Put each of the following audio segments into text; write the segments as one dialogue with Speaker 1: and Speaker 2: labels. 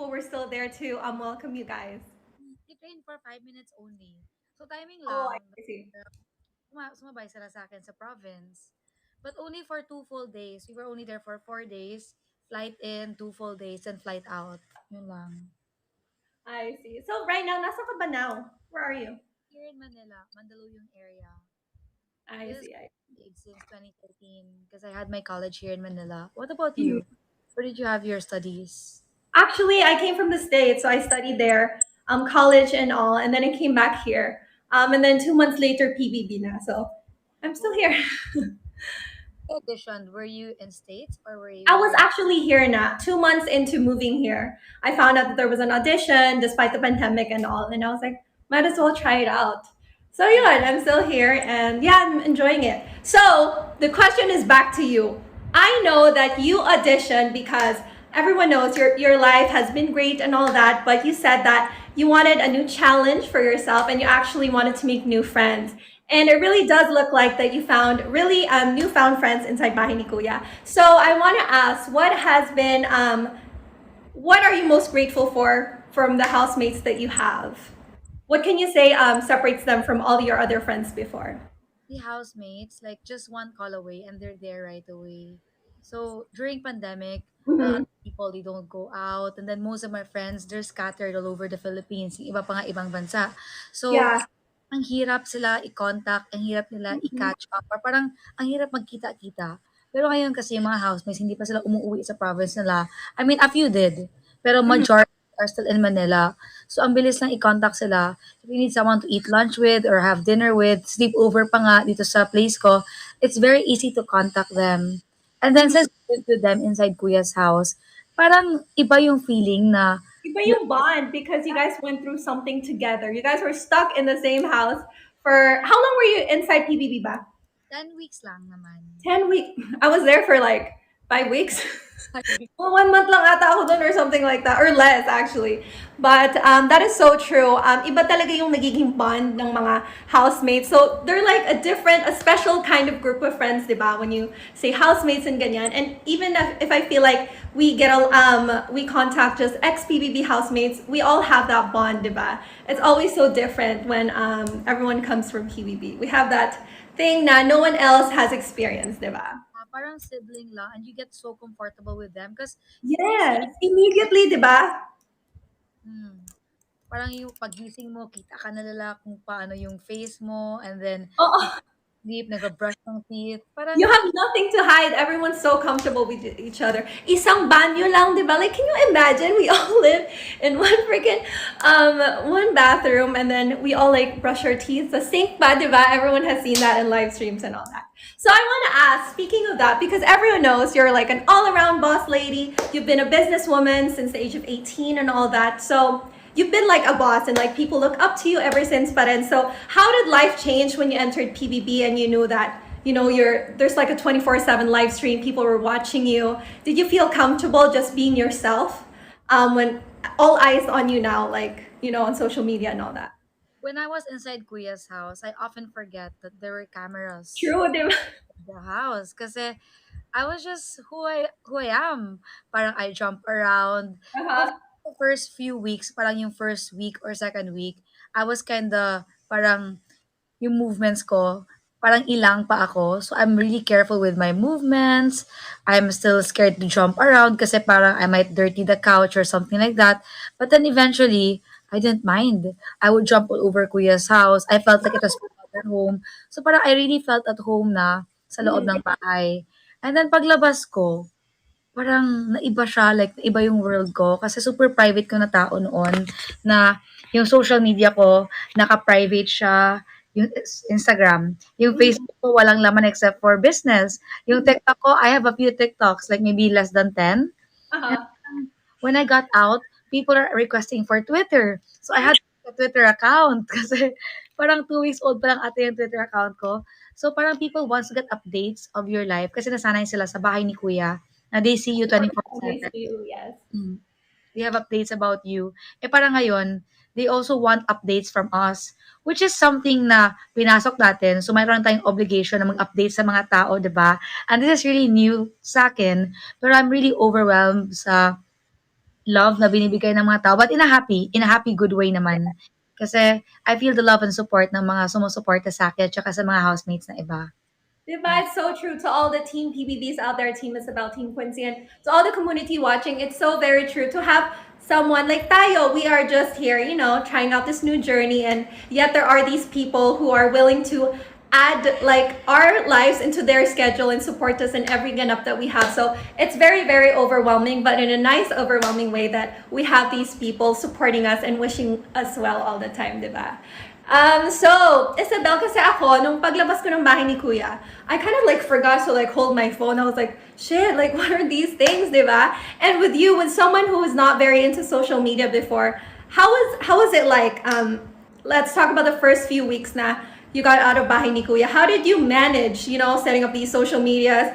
Speaker 1: people were still there to welcome you guys.
Speaker 2: It rained for 5 minutes only. So timing
Speaker 1: Oh, I
Speaker 2: lang,
Speaker 1: see.
Speaker 2: sumabay sila sa akin sa province. But only for 2 full days. We were only there for 4 days. Flight in, 2 full days, and flight out. Yun lang.
Speaker 1: I see. So right now, nasa ka ba now? Where are you?
Speaker 2: Here in Manila, Mandaluyong area.
Speaker 1: I
Speaker 2: This is
Speaker 1: see.
Speaker 2: big since 2013 because I had my college here in Manila. What about
Speaker 1: Mhm.
Speaker 2: you? Where did you have your studies?
Speaker 1: Actually, I came from the States, so I studied there, college and all, and then I came back here. And then 2 months later, PBB na. So I'm still
Speaker 2: Oh,
Speaker 1: here.
Speaker 2: auditioned. Were you in States or were
Speaker 1: I
Speaker 2: you
Speaker 1: was
Speaker 2: here?
Speaker 1: actually here now. 2 months into moving here, I found out that there was an audition despite the pandemic and all, and I was like, might as well try it out. So
Speaker 2: Mm.
Speaker 1: yeah, I'm still here, and yeah, I'm enjoying it. So the question is back to you. I know that you auditioned because everyone knows your life has been great and all that, but you said that you wanted a new challenge for yourself, and you actually wanted to make new friends. And it really does look like that you found really newfound friends inside Bahay ni Kuya. So I want to ask, what are you most grateful for from the housemates that you have? What can you say separates them from all your other friends before?
Speaker 2: The housemates, like just one call away and they're there right away. So during pandemic, a lot
Speaker 1: Mm-hmm.
Speaker 2: of people they don't go out, and then most of my friends they're scattered all over the Philippines, yung iba pa nga ibang bansa. So
Speaker 1: Yeah.
Speaker 2: ang hirap sila i-contact, ang hirap nila
Speaker 1: Mhm.
Speaker 2: i-catch up, or parang ang hirap magkita-kita. Pero ngayon kasi yung mga housemates, hindi pa sila umuwi sa province nila. I mean, a few did. Pero
Speaker 1: Mhm.
Speaker 2: majority are still in Manila. So, ang bilis lang i-contact sila. If you need someone to eat lunch with or have dinner with, sleep over pa nga dito sa place ko, it's very easy to contact them. And then,
Speaker 1: Mhm.
Speaker 2: since we lived with them inside Kuya's house, parang iba yung feeling na
Speaker 1: Iba
Speaker 2: you're
Speaker 1: yung bond because you guys went through something together. You guys were stuck in the same house for how long were you inside PBB ba?
Speaker 2: 10 weeks lang naman.
Speaker 1: 10 weeks. I was there for like 5 weeks. Well, 1 month lang ata ako dun or something like that, or less actually. But that is so true. Iba talaga yung nagiging bond ng mga housemates. So they're like a special kind of group of friends, di ba? When you say housemates and ganyan. And even if I feel like we contact just ex-PBB housemates, we all have that bond, di ba? It's always so different when everyone comes from PBB. We have that thing na no one else has experienced, di ba?
Speaker 2: Parang sibling lang and you get so comfortable with them because you see
Speaker 1: Yes, immediately, di ba?
Speaker 2: hmm, parang yung pagising mo, kita ka na nila kung paano yung face mo and then
Speaker 1: Oh,
Speaker 2: sleep, nag-brush ng teeth. Parang
Speaker 1: you have nothing to hide. Everyone's so comfortable with each other. Isang banyo lang, di ba? Like, can you imagine? We all live in one bathroom, and then we all like brush our teeth. The sink ba, di ba? Everyone has seen that in live streams and all that. So I want to ask, speaking of that, because everyone knows you're like an all-around boss lady. You've been a businesswoman since the age of 18 and all that. So you've been like a boss and like people look up to you ever since. But and so how did life change when you entered PBB and you knew that there's like a 24/7 live stream, people were watching you? Did you feel comfortable just being yourself when all eyes on you now, like on social media and all that?
Speaker 2: when I was inside Kuya's house, I often forget that there were cameras
Speaker 1: True, di ba?
Speaker 2: in the house kasi I was just who I am. Parang I jump around. Of
Speaker 1: Uh-huh.
Speaker 2: the first few weeks, parang yung first week or second week, I was kinda parang yung movements ko, parang ilang pa ako. So, I'm really careful with my movements. I'm still scared to jump around kasi parang I might dirty the couch or something like that. But then eventually, I didn't mind. I would jump all over Kuya's house. I felt like it was at home. So parang I really felt at home na sa loob
Speaker 1: Mhm.
Speaker 2: ng bahay. And then paglabas ko, parang naiba siya, like naiba yung world ko kasi super private ko na tao noon na yung social media ko naka-private siya, yung Instagram, yung
Speaker 1: Mhm.
Speaker 2: Facebook ko walang laman except for business. Yung
Speaker 1: Mhm.
Speaker 2: TikTok ko, I have a few TikToks, like maybe less than 10. And
Speaker 1: Uh-huh.
Speaker 2: when I got out, people are requesting for Twitter. So I had a Twitter account kasi parang 2 weeks old pa lang ate yung Twitter account ko. So parang people wants to get updates of your life kasi nasanay sila sa bahay ni kuya na they see you
Speaker 1: Always
Speaker 2: 24/7.
Speaker 1: do, yes.
Speaker 2: Mm. They have updates about you. Eh parang ngayon, they also want updates from us, which is something na pinasok natin. So mayroon tayong obligation na mag-update sa mga tao, 'di ba? And this is really new sa akin, pero I'm really overwhelmed sa love na binibigay ng mga tao, but in a happy good way naman. Kasi I feel the love and support ng mga sumusuporta sa akin at saka sa mga housemates na iba.
Speaker 1: Diba? It's so true to all the Team PBBs out there, Team Isabel, Team Quincy, and to all the community watching. It's so very true to have someone like Tayo. We are just here, trying out this new journey, and yet there are these people who are willing to add like our lives into their schedule and support us in every ganap that we have. So it's very, very overwhelming, but in a nice, overwhelming way that we have these people supporting us and wishing us well all the time, diba? So, Isabel, kasi ako, nung paglabas ko ng bahay ni Kuya, I kind of like forgot to like hold my phone. I was like, shit, like what are these things, diba? And with you, with someone who was not very into social media before, how was it like? Let's talk about the first few weeks na you got out of bahay ni Kuya. How did you manage, setting up these social medias?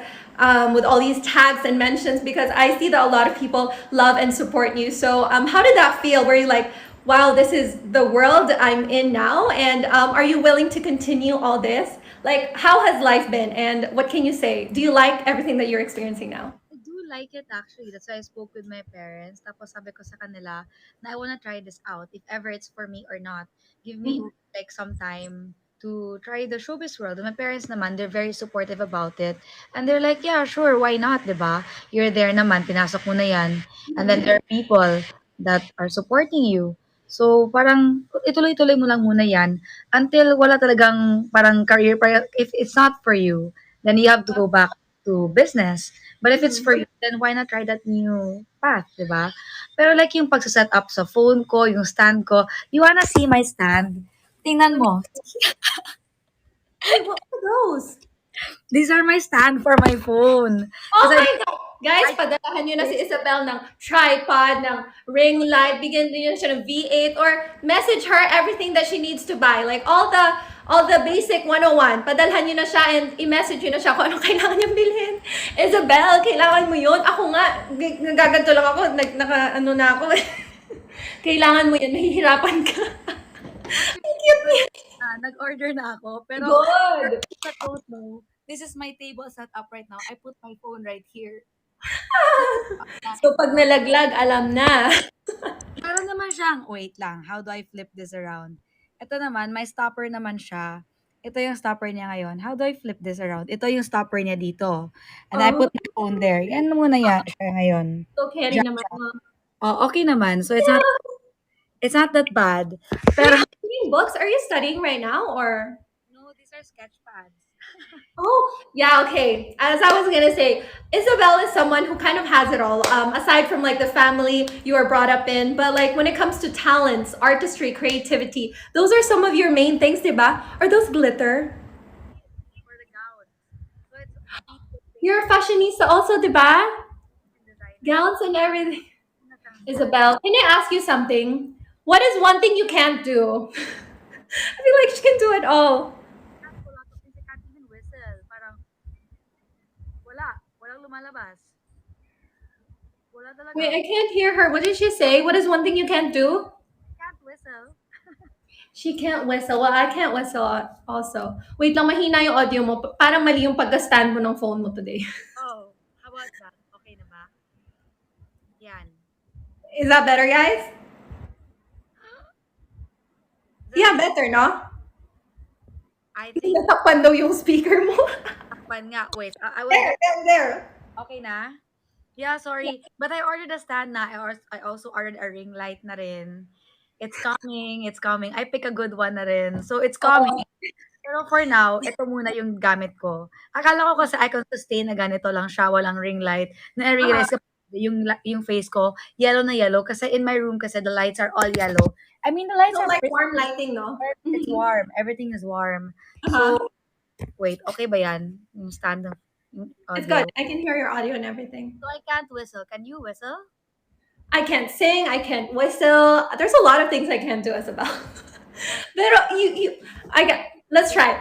Speaker 1: With all these tags and mentions, because I see that a lot of people love and support you. So, how did that feel? Were you like, wow, this is the world I'm in now? And are you willing to continue all this? Like, how has life been? And what can you say? Do you like everything that you're experiencing now?
Speaker 2: I do like it actually. That's why I spoke with my parents. Tapos sabi ko sa kanila na I wanna try this out if ever it's for me or not. Give me
Speaker 1: Mhm.
Speaker 2: like some time to try the showbiz world. And my parents naman, they're very supportive about it. And they're like, yeah, sure, why not, 'di ba? You're there naman, pinasok mo na 'yan. And then there are people that are supporting you. So, parang ituloy-tuloy mo lang muna 'yan until wala talagang parang career. If it's not for you, then you have to go back to business. But if it's
Speaker 1: Mhm.
Speaker 2: for you, then why not try that new path, 'di ba? Pero like yung pagse-set up sa phone ko, yung stand ko, you wanna see my stand? Tingnan
Speaker 1: Let me,
Speaker 2: mo.
Speaker 1: wait, what are those?
Speaker 2: These are my stand for my phone.
Speaker 1: Oh
Speaker 2: Kasi
Speaker 1: my God! Guys,
Speaker 2: I
Speaker 1: padalahan nyo na si Isabel ng tripod, ng ring light, bigyan nyo siya ng V8, or message her everything that she needs to buy. Like, all the basic 101, padalhan nyo na siya and i-message nyo na siya kung anong kailangan niyang bilhin. Isabel, kailangan mo yun. Ako nga, nagaganto lang ako, ano na ako. Kailangan mo yan, mahihirapan ka.
Speaker 2: actually
Speaker 1: Ang cute niya.
Speaker 2: nag-order na ako. Pero for
Speaker 1: Good!
Speaker 2: those that don't know, this is my table set up right now. I put my phone right here.
Speaker 1: So, pag nalaglag, alam na.
Speaker 2: Meron naman siyang wait lang, how do I flip this around? Ito naman, may stopper naman siya. Ito yung stopper niya ngayon. How do I flip this around? Ito yung stopper niya dito. And I
Speaker 1: Oh,
Speaker 2: put my phone there. Yan muna yan siya ngayon.
Speaker 1: so carry
Speaker 2: Diyan
Speaker 1: naman.
Speaker 2: siya. Oh, okay naman. So it's not that bad.
Speaker 1: Wait,
Speaker 2: Pero
Speaker 1: are you reading books? Are you studying right now, or?
Speaker 2: no, these are sketch pads.
Speaker 1: Oh, yeah, okay. As I was gonna say, Isabel is someone who kind of has it all. Aside from like the family you were brought up in, but like when it comes to talents, artistry, creativity, those are some of your main things, diba? Are those glitter?
Speaker 2: For the gown. So it's people
Speaker 1: You're a
Speaker 2: favorite
Speaker 1: fashionista also, diba?
Speaker 2: fashion designer.
Speaker 1: Gowns and everything.
Speaker 2: Nakangga.
Speaker 1: Isabel, can I ask you something? What is one thing you can't do? I feel like she can do it all.
Speaker 2: Can't pull out of things. I can't even whistle. Parang wala. Walang lumalabas. Wala
Speaker 1: Wait,
Speaker 2: talaga.
Speaker 1: I can't hear her. What did she say? What is one thing you can't do?
Speaker 2: Can't whistle.
Speaker 1: She can't whistle. Well, I can't whistle also. Wait lang, mahina yung audio mo. Parang mali yung pagka-stand mo ng phone mo today.
Speaker 2: Oh, how about that? Okay na ba? Yan.
Speaker 1: Is that better, guys?
Speaker 2: Is
Speaker 1: Yeah,
Speaker 2: that
Speaker 1: better, no?
Speaker 2: I think
Speaker 1: Natakpan daw yung speaker mo.
Speaker 2: takpan nga. Wait, I will
Speaker 1: There, there, there.
Speaker 2: okay na? Yeah, sorry. But I ordered a stand na. I also ordered a ring light na rin. It's coming, it's coming. I pick a good one na rin. So, it's coming.
Speaker 1: Oo.
Speaker 2: Pero for now, ito muna yung gamit ko. Akala ko kasi I can sustain na ganito lang siya, walang ring light. Na-realize ko, yung face ko, yellow na yellow. Kasi in my room kasi the lights are all yellow. I mean, the lights
Speaker 1: So
Speaker 2: are
Speaker 1: like
Speaker 2: pretty,
Speaker 1: warm lighting, no?
Speaker 2: it's
Speaker 1: Mhm.
Speaker 2: warm. Everything is warm.
Speaker 1: Uh-huh.
Speaker 2: So, wait, okay ba yan? Yung stand ng yung
Speaker 1: It's
Speaker 2: audio.
Speaker 1: good. I can hear your audio and everything.
Speaker 2: So, I can't whistle. Can you whistle?
Speaker 1: I can't sing. I can't whistle. There's a lot of things I can't do, Isabel. Pero let's try.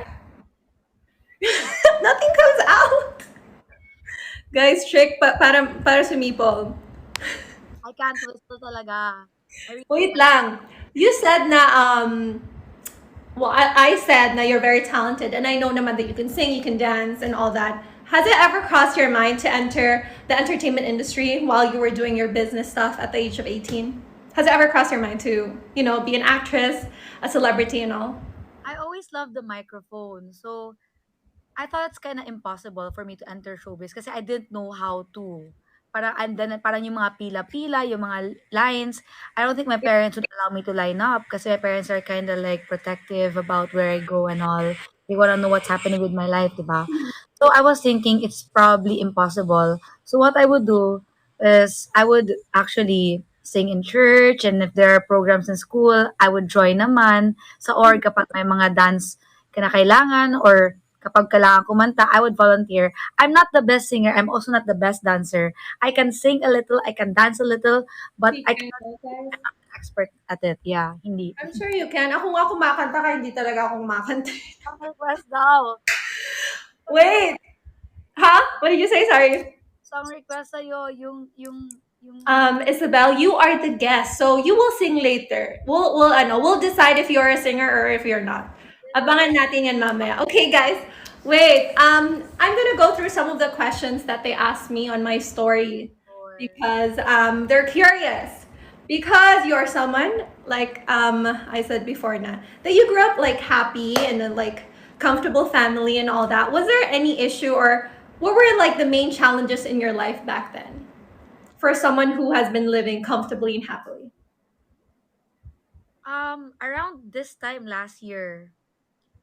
Speaker 1: Nothing comes out. Guys, trick para sumipol.
Speaker 2: I can't whistle talaga. I really
Speaker 1: Wait
Speaker 2: can't.
Speaker 1: lang. You said na well, I said na you're very talented, and I know naman that you can sing, you can dance, and all that. Has it ever crossed your mind to enter the entertainment industry while you were doing your business stuff at the age of 18? Has it ever crossed your mind to, be an actress, a celebrity, and all?
Speaker 2: I always loved the microphone. So I thought it's kind of impossible for me to enter showbiz kasi I didn't know how to. Parang, and then parang yung mga pila-pila, yung mga lines, I don't think my parents would allow me to line up kasi my parents are kind of like protective about where I go and all. They want to know what's happening with my life, diba? So I was thinking it's probably impossible. So what I would do is I would actually sing in church, and if there are programs in school, I would join naman sa org kapag may mga dance kinakailangan or kapag kailangan kumanta, I would volunteer. I'm not the best singer. I'm also not the best dancer. I can sing a little, I can dance a little, but I
Speaker 1: Speaking
Speaker 2: cannot
Speaker 1: of guys,
Speaker 2: I'm not an expert at it. Yeah, hindi.
Speaker 1: I'm sure you can. Ako nga kumakanta ka, hindi talaga ako kumakanta.
Speaker 2: Song request daw.
Speaker 1: Wait! Huh? What did you say? Sorry.
Speaker 2: Song request sa'yo, yung
Speaker 1: Isabel, you are the guest, so you will sing later. We'll decide if you're a singer or if you're not. Abangan natin yan mamaya. Okay, guys. Wait. I'm gonna go through some of the questions that they asked me on my story
Speaker 2: course.
Speaker 1: because they're curious. Because you're someone like I said before, na that you grew up like happy and like comfortable family and all that. Was there any issue or what were like the main challenges in your life back then? For someone who has been living comfortably and happily.
Speaker 2: Around this time last year,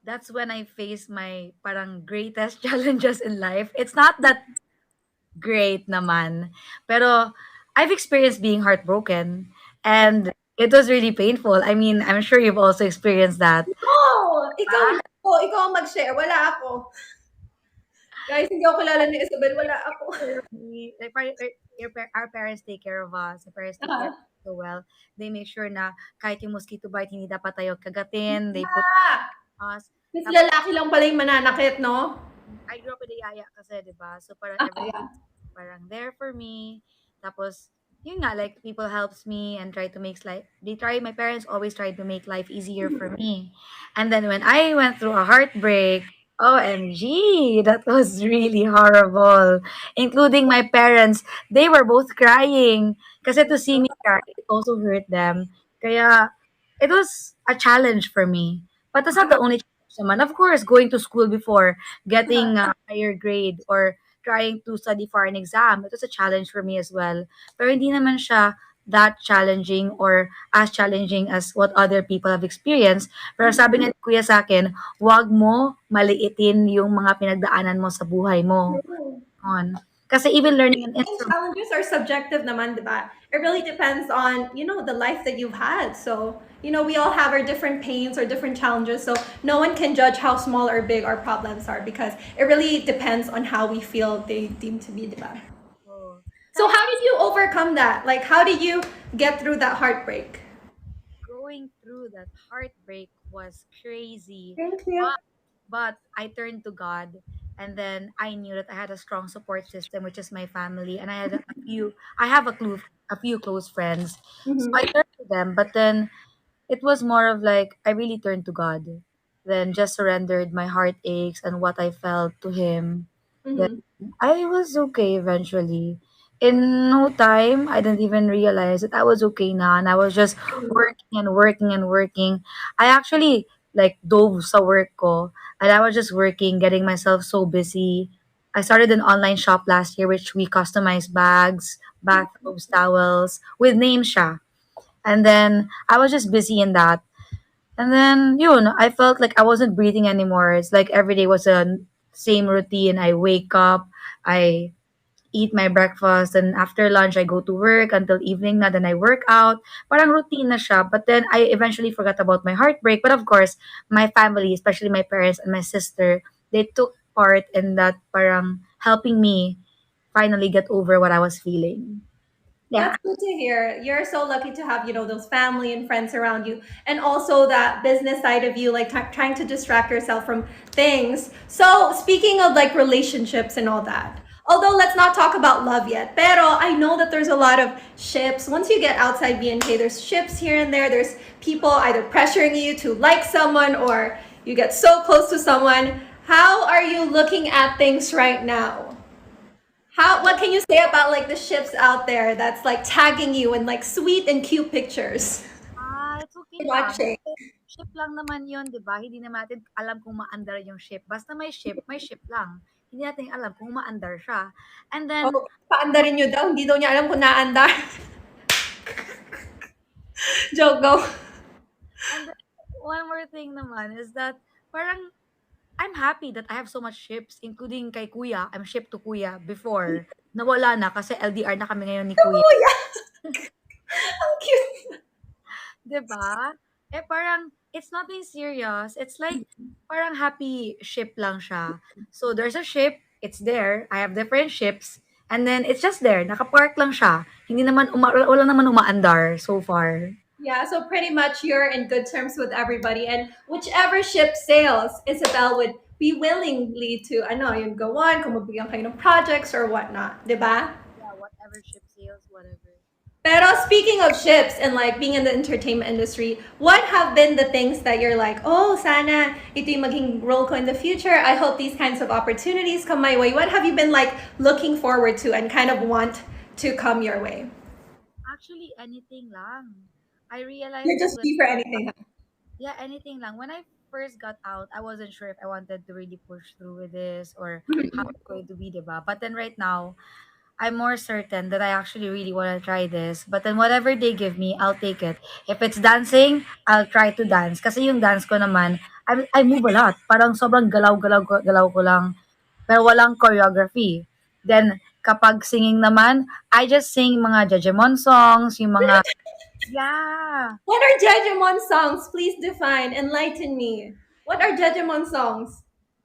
Speaker 2: that's when I faced my parang greatest challenges in life. It's not that great naman. Pero I've experienced being heartbroken and it was really painful. I mean, I'm sure you've also experienced that.
Speaker 1: Oh, ikaw
Speaker 2: Ah,
Speaker 1: lang po. Ikaw ang mag-share. Wala ako. Guys, hindi ako kilala ni Isabel. Wala ako.
Speaker 2: like, our parents take care of us. Our parents take care of
Speaker 1: Ah,
Speaker 2: us so well. They make sure na kahit yung mosquito bite, hindi dapat tayo kagatin. They put us.
Speaker 1: Mas
Speaker 2: Tapos,
Speaker 1: lalaki lang pala yung mananakit, no?
Speaker 2: I grew up with a yaya kasi, di ba? So, parang
Speaker 1: Ah,
Speaker 2: everything
Speaker 1: yeah.
Speaker 2: parang there for me. Tapos, yun nga, like, people helps me and try to make life, my parents always try to make life easier for me. And then when I went through a heartbreak, OMG, that was really horrible. Including my parents, they were both crying. Kasi to see me cry, it also hurt them. Kaya, it was a challenge for me. But that's not the only challenge naman. Of course, going to school before, getting a higher grade, or trying to study for an exam, it was a challenge for me as well. Pero hindi naman siya that challenging or as challenging as what other people have experienced. Pero sabi nga ni kuya sa akin, wag mo maliitin yung mga pinagdaanan mo sa buhay mo.
Speaker 1: True.
Speaker 2: On. Kasi even learning an
Speaker 1: And
Speaker 2: instrument,
Speaker 1: challenges are subjective naman, diba? It really depends on, the life that you've had. So, we all have our different pains or different challenges. So no one can judge how small or big our problems are because it really depends on how we feel they deem to be, diba?
Speaker 2: oh,
Speaker 1: So
Speaker 2: kahit
Speaker 1: how did you overcome that? Like, how did you get through that heartbreak?
Speaker 2: going through that heartbreak was crazy.
Speaker 1: Thank you.
Speaker 2: But I turned to God, and then I knew that I had a strong support system, which is my family, and I have a few close friends. So I
Speaker 1: Mm-hmm.
Speaker 2: turned to them, but then it was more of like I really turned to God, then just surrendered my heartaches and what I felt to Him. Then
Speaker 1: Mm-hmm.
Speaker 2: I was okay eventually. In no time, I didn't even realize that I was okay now, and I was just working and working and working. I actually like dove sa work ko, and I was just working, getting myself so busy. I started an online shop last year, which we customize bags, bathrobes, towels with names siya. And then I was just busy in that. And then, I felt like I wasn't breathing anymore. It's like every day was a same routine. I wake up, I eat my breakfast, and after lunch, I go to work until evening na, then I work out. Parang routine na siya. But then I eventually forgot about my heartbreak. But of course, my family, especially my parents and my sister, they took part in that parang helping me finally get over what I was feeling. Yeah.
Speaker 1: That's good to hear. You're so lucky to have, those family and friends around you. And also that business side of you, like trying to distract yourself from things. So, speaking of like relationships and all that, although let's not talk about love yet, pero I know that there's a lot of ships. Once you get outside BNK, there's ships here and there. There's people either pressuring you to like someone or you get so close to someone. How are you looking at things right now? What can you say about like the ships out there that's like tagging you in like sweet and cute pictures?
Speaker 2: It's okay lang.
Speaker 1: Watching.
Speaker 2: Kasi ship lang naman yun, di ba? Hindi naman natin alam kung maandar yung ship. Basta may ship lang. Hindi natin alam kung maandar siya. And then,
Speaker 1: Oh, paandarin nyo daw. Hindi daw niya alam kung naandar. Joke, go.
Speaker 2: and then, one more thing naman is that parang I'm happy that I have so much ships, including kay Kuya. I'm shipped to Kuya before. Nawala na kasi LDR na kami ngayon ni Kuya.
Speaker 1: Oh, yeah. Ang cute.
Speaker 2: 'Di ba? Eh, parang it's nothing serious. It's like parang happy ship lang siya. So there's a ship, it's there. I have different ships and then it's just there. Nakapark lang siya. Hindi naman wala naman umaandar so far.
Speaker 1: Yeah, so pretty much you're in good terms with everybody. And whichever ship sails, Isabel would be willingly to, ano, yun, go on, kung magbigyan kayo ng projects or whatnot. Diba?
Speaker 2: Yeah, whatever ship sails, whatever.
Speaker 1: Pero speaking of ships and like being in the entertainment industry, what have been the things that you're like, oh, sana ito yung maging role ko in the future. I hope these kinds of opportunities come my way. What have you been like looking forward to and kind of want to come your way?
Speaker 2: Actually, anything lang. I realized
Speaker 1: You're
Speaker 2: that
Speaker 1: just free for anything. Huh?
Speaker 2: yeah, anything lang. When I first got out, I wasn't sure if I wanted to really push through with this or how it's going to be, diba? But then right now, I'm more certain that I actually really want to try this. But then whatever they give me, I'll take it. If it's dancing, I'll try to dance. Kasi yung dance ko naman, I move a lot. Parang sobrang galaw ko lang. Pero walang choreography. Then, kapag singing naman, I just sing mga Jejemon songs, yung mga, yeah,
Speaker 1: What are Jejemon songs? Please define, enlighten me. What are Jejemon songs?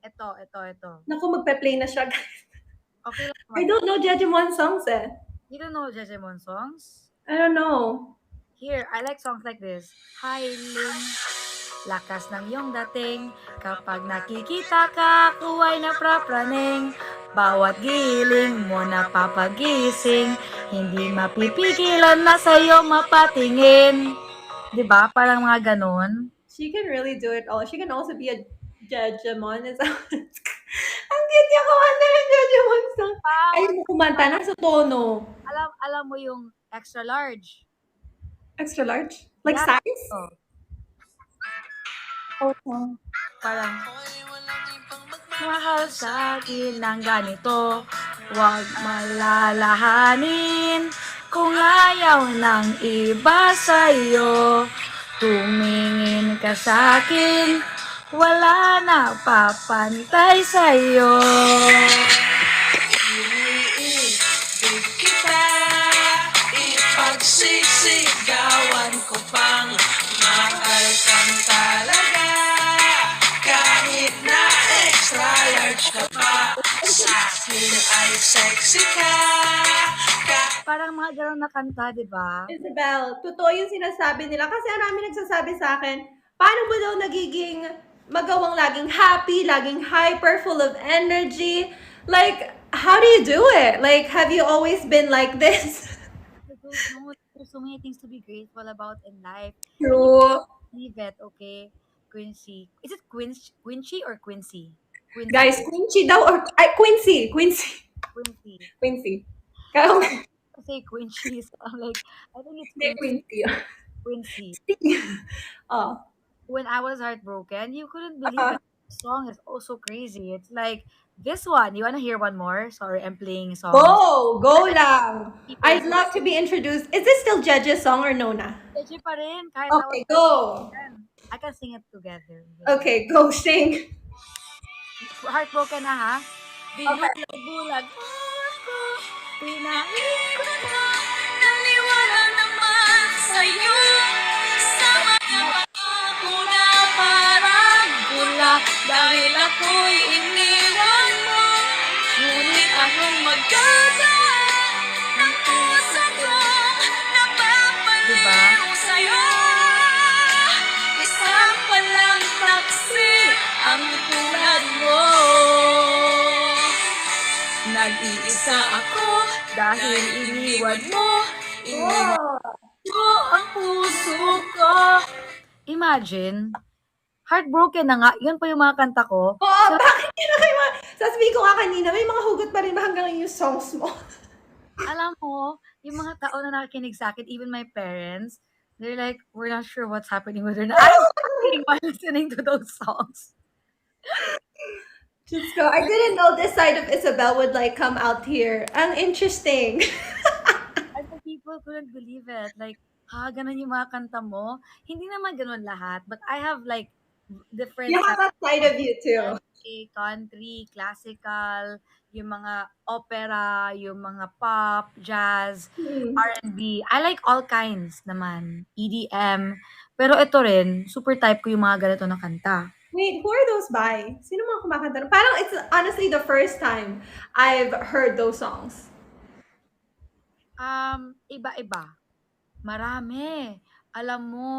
Speaker 2: ito.
Speaker 1: Naku, magpe-play na siya.
Speaker 2: Okay lang
Speaker 1: I
Speaker 2: naman.
Speaker 1: don't know Jejemon songs eh.
Speaker 2: You don't know Jejemon songs?
Speaker 1: I don't know.
Speaker 2: Here, I like songs like this. Hiling, lakas ng iyong dating, kapag nakikita ka, kuway na prapraning, bawat giling mo napapagising, hindi mapipigilan na sa'yo mapatingin. 'Di ba? Parang mga ganun.
Speaker 1: She can really do it all. She can also be a Jejemon. Is that ang cute niya kumanta ng Jejemon song. Ay,
Speaker 2: Bawat
Speaker 1: mo kumanta na sa tono.
Speaker 2: alam mo yung extra large.
Speaker 1: Extra large? Like
Speaker 2: Yeah.
Speaker 1: size?
Speaker 2: Oh,
Speaker 1: Oh.
Speaker 2: parang mahal sa akin ng ganito, huwag malalahanin kung ayaw ng iba sa'yo. Tumingin ka sa akin, wala na papantay sa'yo. Iniibig kita, ipagsisigawan ko pang mahal kang talaga. Kahit na extra large ka pa, sa akin ay sexy ka. Parang mga ganun na kanta, di ba?
Speaker 1: Isabel, totoo yung sinasabi nila kasi ang dami nagsasabi sa akin, paano mo daw nagiging magawang laging happy, laging hyper, full of energy? Like, how do you do it? Like, have you always been like this?
Speaker 2: I don't know. There's so many things to be grateful about in life. And you
Speaker 1: True.
Speaker 2: believe it, okay? Quincy. Is it Quincy or Quincy? Quincy.
Speaker 1: Guys, Quincy daw or ay, Quincy.
Speaker 2: Quincy.
Speaker 1: Quincy. Kaya
Speaker 2: I say Quincy. So I'm like, I think it's
Speaker 1: hindi Quincy.
Speaker 2: Quincy.
Speaker 1: Oh.
Speaker 2: When I was heartbroken, you couldn't believe
Speaker 1: Uh,
Speaker 2: it. The song is also crazy. It's like this one. You wanna hear one more? Sorry, I'm playing songs.
Speaker 1: go lang.
Speaker 2: People
Speaker 1: I'd love to be introduced. Is this still Judge's song or Nona?
Speaker 2: Legit pa rin. Kahit I was
Speaker 1: Okay, go.
Speaker 2: I can sing it together.
Speaker 1: Okay, go sing.
Speaker 2: Heartbroken na ha? Binulag-bulag ako, pinahin ko na, naniwala naman sa'yo, sa mga pangako na parang bula, dahil ako'y iniwan mo, ngunit akong magagawa, ng puso kong napapaliw sa'yo, isang palang taksi, ang tulad mo. Nag-iisa ako dahil iniwan mo. Iniwan
Speaker 1: Oh.
Speaker 2: mo ang puso ko. Imagine, heartbroken na nga. Yun pa yung mga kanta ko.
Speaker 1: Oo,
Speaker 2: So,
Speaker 1: bakit hindi na kayo sasabihin ko nga kanina, may mga hugot pa rin ba hanggang yung songs mo?
Speaker 2: alam mo, yung mga tao na nakikinig sa'kin, even my parents, they're like, "We're not sure what's happening with her now." I'm crying while listening to those songs.
Speaker 1: Just go. I didn't know this side of Isabel would like come out here. Ang interesting.
Speaker 2: And the people couldn't believe it. Like, "Ha, gano'n yung mga kanta mo?" Hindi naman gano'n lahat, but I have, like,
Speaker 1: You
Speaker 2: different
Speaker 1: have
Speaker 2: types
Speaker 1: that side
Speaker 2: of
Speaker 1: of you too.
Speaker 2: music, country, classical, yung mga opera, yung mga pop, jazz,
Speaker 1: Hmm.
Speaker 2: R&B. I like all kinds naman, EDM. Pero ito rin, super type ko yung mga ganito na kanta.
Speaker 1: Wait, who are those by? Sino mga kumakanta? Parang it's honestly the first time I've heard those songs.
Speaker 2: Iba-iba. Marami. Alam mo,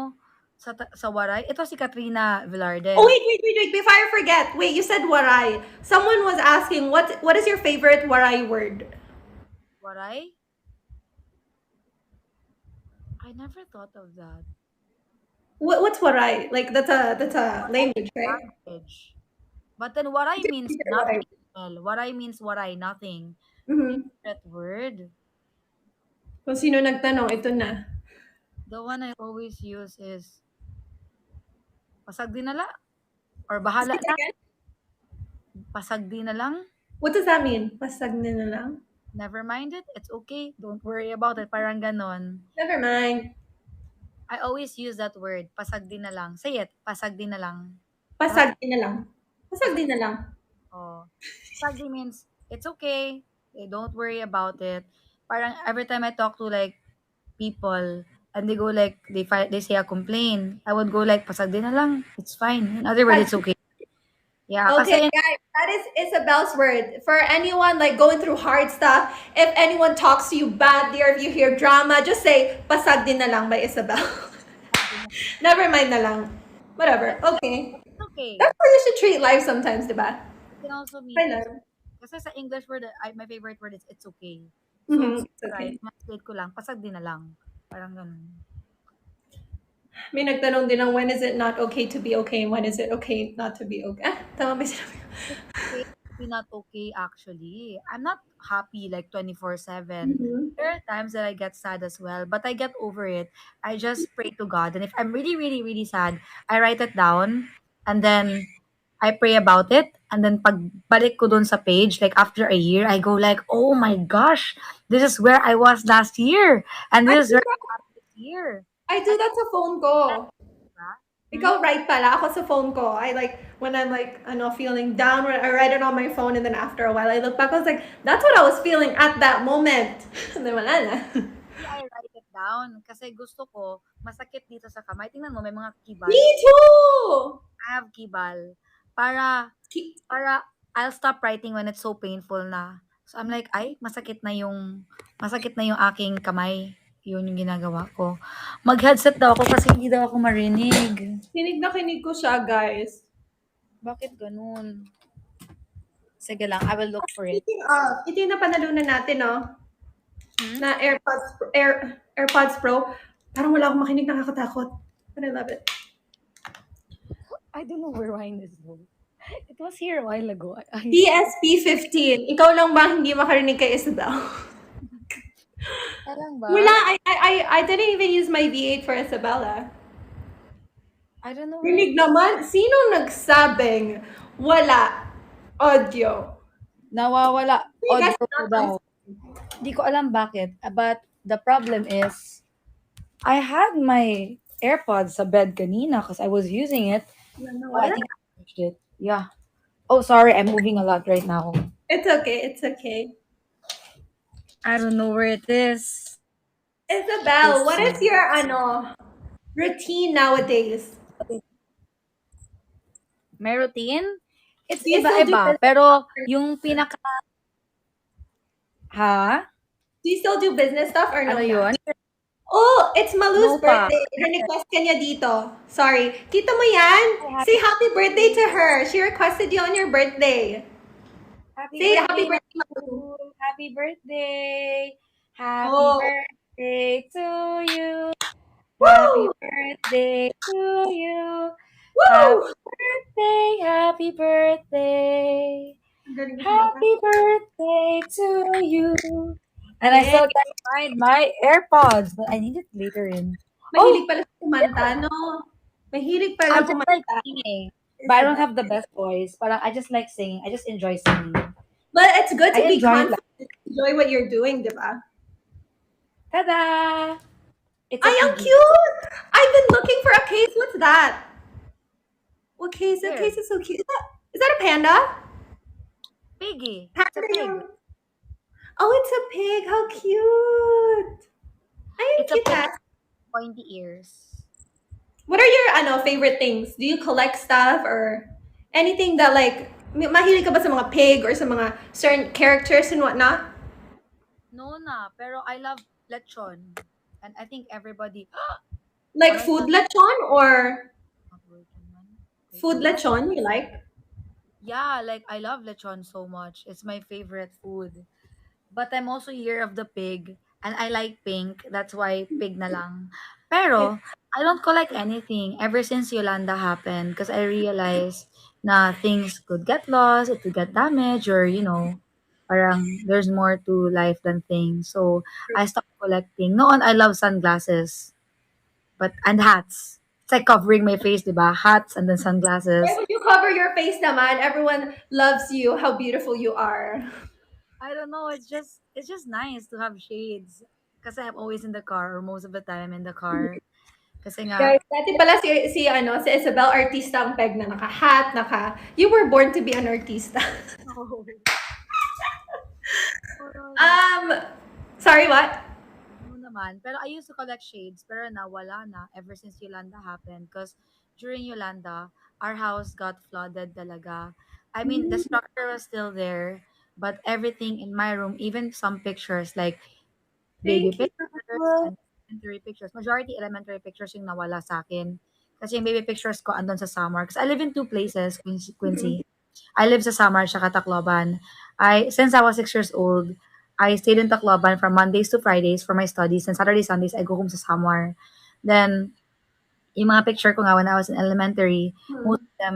Speaker 2: sa Waray, ito si Katrina
Speaker 1: Oh
Speaker 2: Velarde.
Speaker 1: wait! Before I forget, wait, you said waray. Someone was asking what is your favorite waray word?
Speaker 2: Waray? I never thought of that.
Speaker 1: What's waray? Like that's a
Speaker 2: Waray
Speaker 1: language,
Speaker 2: is
Speaker 1: right?
Speaker 2: language. But then waray means
Speaker 1: Waray.
Speaker 2: nothing. Well, waray means waray, nothing.
Speaker 1: Mm-hmm.
Speaker 2: Favorite word?
Speaker 1: Kung sino nagtanong, ito na.
Speaker 2: The one I always use is pasag din na la or bahala
Speaker 1: Say it
Speaker 2: na.
Speaker 1: again.
Speaker 2: Pasag din na lang.
Speaker 1: What does that mean? Pasag na lang?
Speaker 2: Never mind it. It's okay. Don't worry about it. Parang ganon.
Speaker 1: Never mind.
Speaker 2: I always use that word. Pasag din na lang. Say it. Pasag din na lang. Pasag,
Speaker 1: Pasag din na lang. Pasag
Speaker 2: pasag
Speaker 1: din na lang.
Speaker 2: oh. Pasag din means it's okay. Don't worry about it. Parang every time I talk to like people and they go like they say a complain, I would go like pasag din na lang. It's fine. In other words, it's okay. Yeah,
Speaker 1: Okay,
Speaker 2: kasi
Speaker 1: guys, that is Isabel's word. For anyone like going through hard stuff, if anyone talks to you badly or if you hear drama, just say, pasag din na lang by Isabel. Never mind na lang. Whatever. Okay.
Speaker 2: it's okay.
Speaker 1: That's how you should treat life sometimes, diba?
Speaker 2: It can also mean
Speaker 1: I
Speaker 2: it's
Speaker 1: know.
Speaker 2: kasi sa English word, my favorite word is it's okay. So,
Speaker 1: Mm-hmm. It's
Speaker 2: right,
Speaker 1: okay.
Speaker 2: translate ko lang, pasag din na lang. Parang ganun.
Speaker 1: May nagtanong din ng when is it not okay to be okay and when is it okay not to be okay. Tama ba sinabi ko?
Speaker 2: It's okay to be not okay actually. I'm not happy like 24/7.
Speaker 1: Mhm.
Speaker 2: There are times that I get sad as well, but I get over it. I just pray to God. And if I'm really, really, really sad, I write it down and then I pray about it. And then pagbalik ko dun sa page, like after a year, I go like, oh my gosh, this is where I was last year. And
Speaker 1: I
Speaker 2: this is
Speaker 1: do
Speaker 2: where
Speaker 1: that.
Speaker 2: I am this year.
Speaker 1: I do
Speaker 2: And
Speaker 1: that sa phone ko.
Speaker 2: diba? Hmm?
Speaker 1: Ikaw right pala. Ako sa phone ko. I like, when I'm like, ano, feeling down, when I write it on my phone and then after a while I look back, I was like, that's what I was feeling at that moment. And then wala na.
Speaker 2: I write it down kasi gusto ko masakit dito sa kamay. Tingnan mo, may mga kibal.
Speaker 1: Me too!
Speaker 2: I have kibal. Para, para I'll stop writing when it's so painful na. So I'm like, ay, masakit na yung aking kamay. Yun yung ginagawa ko. Mag-headset daw ako kasi hindi daw ako marinig.
Speaker 1: Kinig ko siya, guys.
Speaker 2: Bakit ganun? Sige lang, I will look for it.
Speaker 1: Speaking of, ito yung napanalunan natin, no?
Speaker 2: Hmm?
Speaker 1: Na AirPods Pro. Parang wala akong makinig, nakakatakot. But I love it.
Speaker 2: I don't know where mine is though. It was here a while ago.
Speaker 1: PSP 15. Ikaw lang ba hindi makarinig kay Isabel?
Speaker 2: Parang ba?
Speaker 1: Wala, I didn't even use my V8 for Isabella.
Speaker 2: I don't know where
Speaker 1: Rinig naman, sino nagsabing wala audio?
Speaker 2: nawawala
Speaker 1: You guys
Speaker 2: audio ko
Speaker 1: not
Speaker 2: daw. Di ko alam bakit. But the problem is, I had my AirPods sa bed kanina because I was using it. Oh, I
Speaker 1: nawala?
Speaker 2: think I touched it. Yeah. Oh, sorry. I'm moving a lot right now.
Speaker 1: It's okay, it's okay.
Speaker 2: I don't know where it is.
Speaker 1: Isabel, what is your routine nowadays?
Speaker 2: My routine? It's
Speaker 1: Do you still do
Speaker 2: iba-iba.
Speaker 1: business?
Speaker 2: Pero yung pinaka... Ha?
Speaker 1: Do you still do business stuff or no
Speaker 2: Ano
Speaker 1: na?
Speaker 2: yun?
Speaker 1: Oh, it's Malu's
Speaker 2: No pa.
Speaker 1: birthday. Request ka niya dito. Sorry. Kita mo yan?
Speaker 2: Hi,
Speaker 1: Say happy birthday to her. She requested you on your birthday.
Speaker 2: Happy
Speaker 1: Say happy
Speaker 2: birthday,
Speaker 1: birthday, Malu.
Speaker 2: Malu. Happy birthday. Happy
Speaker 1: Oh.
Speaker 2: birthday to you. Happy
Speaker 1: Woo!
Speaker 2: birthday to you. Happy
Speaker 1: Woo!
Speaker 2: birthday, happy birthday,
Speaker 1: Ang galing mo kumanta.
Speaker 2: happy birthday to you. And I
Speaker 1: Yay!
Speaker 2: still can't find my AirPods, but I need it later in. Oh,
Speaker 1: Mahilig pala sa kumanta, no? Mahilig
Speaker 2: I
Speaker 1: pala
Speaker 2: just like
Speaker 1: kumanta.
Speaker 2: singing, but I don't
Speaker 1: Isabel.
Speaker 2: have the best voice. But I just like singing. I just enjoy singing.
Speaker 1: But it's good
Speaker 2: I
Speaker 1: to be
Speaker 2: enjoy it.
Speaker 1: confident, enjoy what you're doing, di ba?
Speaker 2: Ta-da! It's a
Speaker 1: Ay, ang
Speaker 2: piggy.
Speaker 1: cute! I've been looking for a case. What's that? What case? That
Speaker 2: Here,
Speaker 1: case is so cute. Is that a panda?
Speaker 2: piggy. It's a
Speaker 1: Panda
Speaker 2: pig.
Speaker 1: yung... Oh, it's a pig. How cute! Ay, ang
Speaker 2: It's a
Speaker 1: cute
Speaker 2: pig
Speaker 1: ha.
Speaker 2: with pointy ears.
Speaker 1: What are your favorite things? Do you collect stuff or anything that like mahilig ka ba sa mga pig or sa mga certain characters and whatnot?
Speaker 2: No na, pero I love lechon. And I think everybody,
Speaker 1: Like
Speaker 2: parang
Speaker 1: food lechon or
Speaker 2: not working man. Wait,
Speaker 1: food
Speaker 2: hold on.
Speaker 1: lechon you like?
Speaker 2: Yeah, like I love lechon so much. It's my favorite food. But I'm also year of the pig and I like pink. That's why pig na lang.
Speaker 1: It,
Speaker 2: Pero I don't collect anything ever since Yolanda happened because I realized na things could get lost, it could get damaged, or parang there's more to life than things. So I stopped collecting. Noon I love sunglasses, but and hats. It's like covering my face, diba? Hats and then
Speaker 1: why
Speaker 2: sunglasses.
Speaker 1: would you cover your face naman? Everyone loves you, how beautiful you are.
Speaker 2: I don't know. It's just nice to have shades. Kasi I'm always in the car, or most of the time I'm in the car. Kasi nga,
Speaker 1: Guys, dati pala si Isabel artista ang peg na naka-hat, you were born to be an artista.
Speaker 2: no. Corona.
Speaker 1: um, sorry, what?
Speaker 2: No naman. Pero I used to collect shades, pero nawala na ever since Yolanda happened. Because during Yolanda, our house got flooded talaga. I mean, the structure was still there, but everything in my room, even some pictures, like baby
Speaker 1: Thank you.
Speaker 2: pictures and elementary pictures. Majority elementary pictures yung nawala sa akin. Kasi yung baby pictures ko andun sa Samar. Because I live in two places, Quincy.
Speaker 1: Mhm.
Speaker 2: Quincy. I live sa Samar tsaka Tacloban. Since I was 6 years old, I stayed in Tacloban from Mondays to Fridays for my studies. And Saturday, Sundays, I go home sa Samar. Then, yung mga picture ko nga when I was in elementary, most of them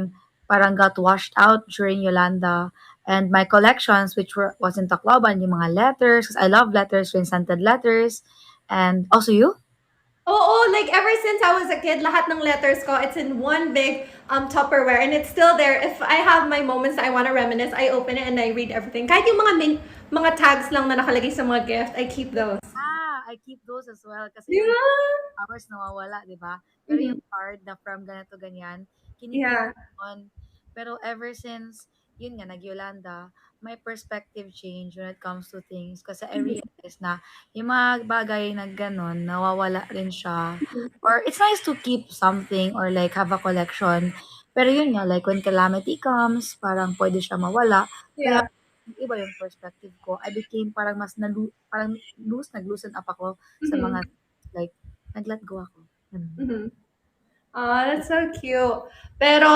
Speaker 2: parang got washed out during Yolanda. And my collections, which was in Tacloban, yung mga letters, because I love letters, yung scented letters. And also you?
Speaker 1: Oo, like ever since I was a kid, lahat ng letters ko, it's in one big Tupperware and it's still there. If I have my moments that I want to reminisce, I open it and I read everything. Kahit yung mga tags lang na nakalagay sa mga gift, I keep those.
Speaker 2: I keep those as well kasi
Speaker 1: Di
Speaker 2: yung
Speaker 1: ba?
Speaker 2: hours nawawala, 'di ba? Pero
Speaker 1: Mhm.
Speaker 2: yung card na from ganito ganyan, kinikip
Speaker 1: Yeah.
Speaker 2: ko on. Pero ever since yun nga nag-Yolanda, my perspective change when it comes to things kasi I
Speaker 1: Mhm.
Speaker 2: realized na yung mga bagay na gano'n nawawala rin siya. Or it's nice to keep something or like have a collection. Pero yun nga, like when calamity comes, parang pwede siya mawala. Kaya
Speaker 1: Yeah.
Speaker 2: iba yung perspective ko. I became parang parang nag-loosen up ako sa
Speaker 1: Mhm.
Speaker 2: mga like nag-let go ako. Ganun.
Speaker 1: Mhm. Oh, that's so cute. Pero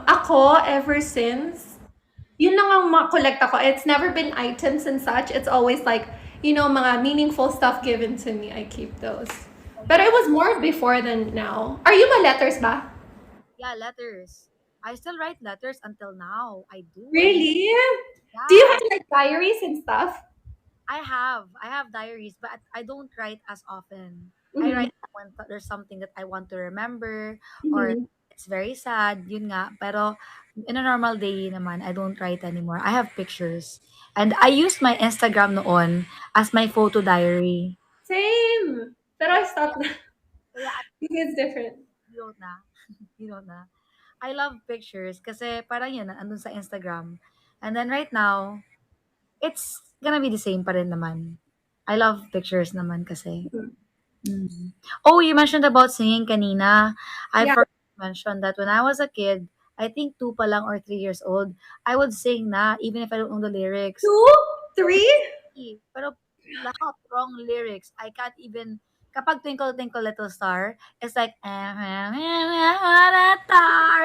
Speaker 1: ako ever since yun lang ang collect ako. It's never been items and such. It's always like, mga meaningful stuff given to me. I keep those.
Speaker 2: Like,
Speaker 1: But it was more before than now. Are you my letters ba?
Speaker 2: yeah, letters. I still write letters until now. I do.
Speaker 1: Really? Do you
Speaker 2: Yeah,
Speaker 1: have like diaries and stuff?
Speaker 2: I have diaries, but I don't write as often. I
Speaker 1: Mm-hmm.
Speaker 2: write when there's something that I want to remember or
Speaker 1: Mm-hmm.
Speaker 2: it's very sad, yun nga. Pero in a normal day naman, I don't write anymore. I have pictures. And I used my Instagram noon as my photo diary.
Speaker 1: Same. Pero I stopped na.
Speaker 2: Kaya I
Speaker 1: It's different.
Speaker 2: don't na. You don't na. I love pictures kasi parang yun, andun sa Instagram. And then right now, it's gonna be the same pa rin naman. I love pictures naman kasi.
Speaker 1: Mhm.
Speaker 2: Mm. Oh, you mentioned about singing kanina. I
Speaker 1: Yeah.
Speaker 2: forgot to mention that when I was a kid, I think 2 pa lang or 3 years old, I would sing na even if I don't know the lyrics.
Speaker 1: Two? Three?
Speaker 2: Pero lahat wrong lyrics. I can't even kapag Twinkle Twinkle Little Star, it's like what a star,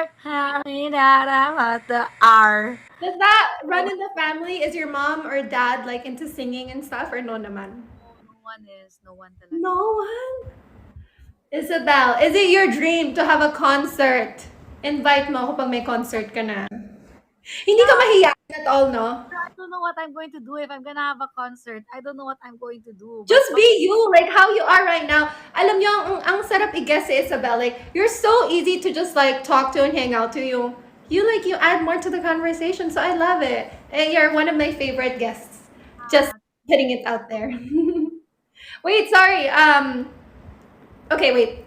Speaker 2: what the R.
Speaker 1: Does that run in the family? Is your mom or dad like into singing and stuff or no naman?
Speaker 2: No, no one is. No one talaga.
Speaker 1: No one? Isabel, is it your dream to have a concert? Invite mo ako pag may concert ka na. Hindi ka
Speaker 2: Yeah,
Speaker 1: mahiyain at all, no?
Speaker 2: I don't know what I'm going to do if I'm gonna have a concert. I don't know what I'm going to do. But
Speaker 1: Just be you, like how you are right now. Alam niyo, ang sarap i-guess si Isabel. Like, you're so easy to just like talk to and hang out to you. You add more to the conversation, so I love it. And you're one of my favorite guests. Just
Speaker 2: uh,
Speaker 1: putting it out there. Wait, sorry. Okay, wait.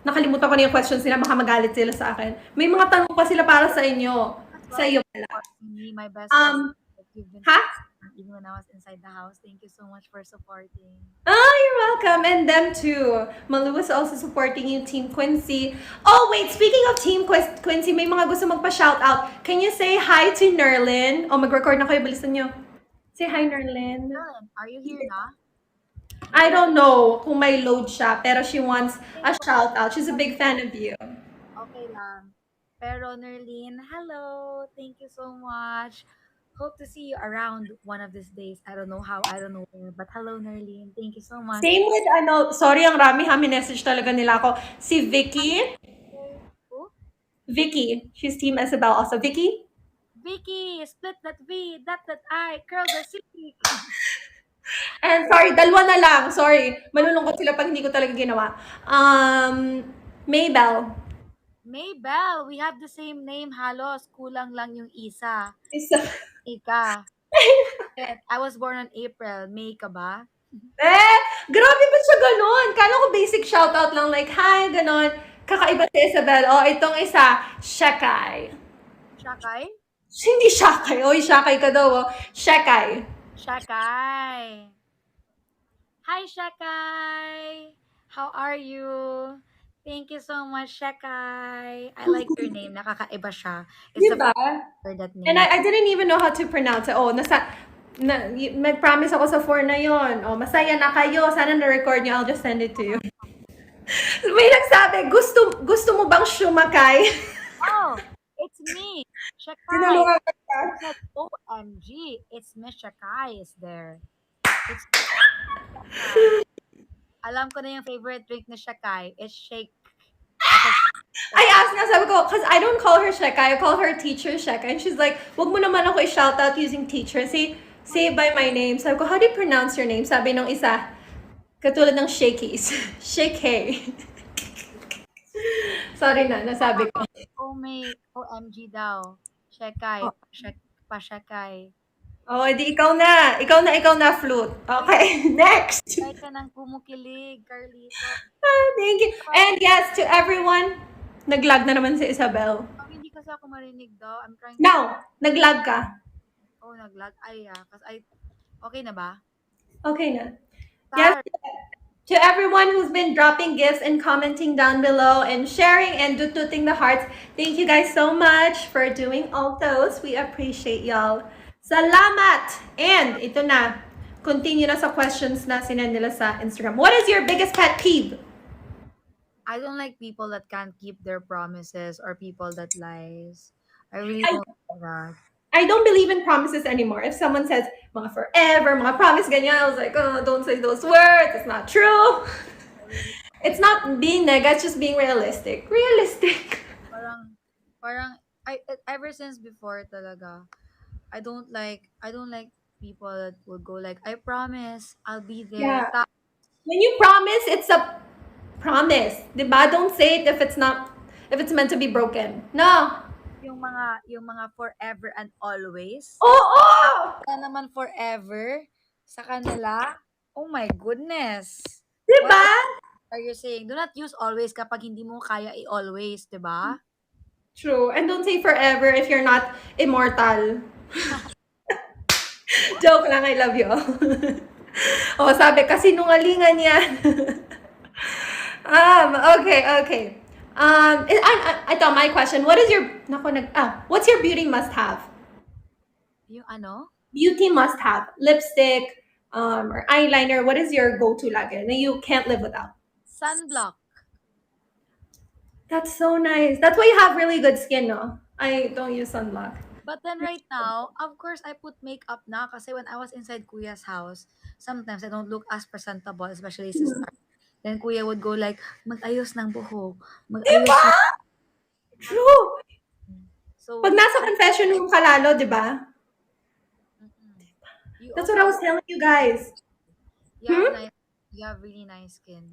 Speaker 1: Nakalimutan ko na yung questions nila. Baka magalit sila sa akin. May mga tanong pa sila para sa inyo.
Speaker 2: as
Speaker 1: Sa
Speaker 2: well,
Speaker 1: iyo
Speaker 2: thank you
Speaker 1: pala.
Speaker 2: for me, my best friend
Speaker 1: Um,
Speaker 2: that you've been
Speaker 1: ha?
Speaker 2: supporting even when I was inside the house. Thank you so much for supporting.
Speaker 1: You're welcome. And them too. Malu is also supporting you, Team Quincy. Oh, wait. Speaking of Team Quincy, may mga gusto magpa-shoutout. Can you say hi to Nerlin? Oh, mag-record na kayo. Bilisan nyo. Say hi, Nerlin.
Speaker 2: Ellen, are you here na?
Speaker 1: I don't know kung may load siya, pero she wants
Speaker 2: Okay,
Speaker 1: a shoutout. She's a big fan of you.
Speaker 2: okay lang. Pero Nerlene, hello. Thank you so much. Hope to see you around one of these days. I don't know how, I don't know where. But hello, Nerlene. Thank you so much.
Speaker 1: Same with sorry ang rami ha, minessage talaga nila ako. Si Vicky.
Speaker 2: Okay. Who?
Speaker 1: Vicky. She's Team Isabel also. Vicky?
Speaker 2: Vicky, split that V, that I, curl the C.
Speaker 1: And sorry, dalawa na lang. Sorry. Malulungkot sila pag hindi ko talaga ginawa. Maybell.
Speaker 2: Maybell, we have the same name halos. Kulang lang yung isa.
Speaker 1: Isa.
Speaker 2: Ika. I was born on April. May ka ba?
Speaker 1: Grabe ba siya ganun? Kala ko basic shoutout lang like, hi, ganon. Kakaiba si Isabel. Oh, itong isa, Shekai.
Speaker 2: Shakay?
Speaker 1: Hindi Shakai. Oy, Shakai ka daw, oh. Shekai.
Speaker 2: Shakay. Hi, Shakay. How are you? Thank you so much, Shakay. I like your name. Nakakaiba siya. It's
Speaker 1: Di
Speaker 2: the
Speaker 1: ba?
Speaker 2: first time I heard that
Speaker 1: And
Speaker 2: name.
Speaker 1: I didn't even know how to pronounce it. Oh, nag-promise ako sa 4 na yon. Oh, masaya na kayo. Sana na-record niyo. I'll just send it to you. May nagsabi, gusto mo bang shumakay?
Speaker 2: Oh, it's me, Shakay.
Speaker 1: Tinulungan ka.
Speaker 2: I said, OMG, it's Miss Shakay is there. It's Shakay. Alam ko na yung favorite drink ni Shakay. It's shake. It's a
Speaker 1: I asked nga, sabi ko, because I don't call her Sheka, I call her teacher Sheka. And she's like, wag mo naman ako i-shout out using teacher. Say it by my name. Sabi ko, how do you pronounce your name? Sabi nung isa, katulad ng shakies. Shake hey. Sorry na, nasabi ko.
Speaker 2: oh may OMG daw. Shakay.
Speaker 1: Oh,
Speaker 2: Pashakay.
Speaker 1: oh, edi ikaw na. Ikaw na, flute. Okay, next.
Speaker 2: Try ka ng kumukilig, Carlito.
Speaker 1: Thank you. And yes, to everyone, naglag na naman si Isabel.
Speaker 2: Oh, hindi kasi ako marinig daw. I'm trying to...
Speaker 1: Now, naglag ka.
Speaker 2: Oh, naglag. Ay, Kasi okay na ba?
Speaker 1: Okay na. Yes,
Speaker 2: Sorry.
Speaker 1: to everyone who's been dropping gifts and commenting down below and sharing and tututing the hearts, thank you guys so much for doing all those. We appreciate y'all. Salamat! And ito na, continue na sa questions na sinend nila sa Instagram. What is your biggest pet peeve?
Speaker 2: I don't like people that can't keep their promises or people that lies. I really
Speaker 1: I,
Speaker 2: don't like that.
Speaker 1: I don't believe in promises anymore. If someone says, mga forever, mga promise, ganyan, I was like, oh, don't say those words. It's not true.
Speaker 2: I really
Speaker 1: It's not being negative, it's just being realistic. Realistic.
Speaker 2: parang ever since before talaga, I don't like people that would go like, I promise I'll be there.
Speaker 1: Yeah. When you promise, it's a promise. Diba? Don't say it if it's meant to be broken. No.
Speaker 2: Yung mga forever and always.
Speaker 1: Oo!
Speaker 2: Wala naman forever sa kanila. Oh my goodness. What
Speaker 1: Diba?
Speaker 2: are you saying? Do not use always kapag hindi mo kaya i-always, 'di ba?
Speaker 1: True. And don't say forever if you're not immortal. Joke lang, I love you all. Oh, sabi, kasinungalingan yan. Okay. Ito, my question. What's your beauty must have?
Speaker 2: Yung ano?
Speaker 1: Beauty must have. Lipstick, or eyeliner. What is your go-to lagi na you can't live without?
Speaker 2: Sunblock.
Speaker 1: That's so nice. That's why you have really good skin, no? I don't use sunblock.
Speaker 2: But then right now, of course, I put makeup na kasi when I was inside Kuya's house, sometimes I don't look as presentable, especially sa start. Then kuya would go like, mag-ayos ng buhok,
Speaker 1: Diba?
Speaker 2: mag-ayos ng mag-ayos.
Speaker 1: True.
Speaker 2: So,
Speaker 1: Pag nasa confession room ka lalo, di ba?
Speaker 2: mm-mm. You
Speaker 1: That's
Speaker 2: also
Speaker 1: what I
Speaker 2: have
Speaker 1: was telling you guys.
Speaker 2: you have
Speaker 1: Hmm?
Speaker 2: nice you have really nice skin.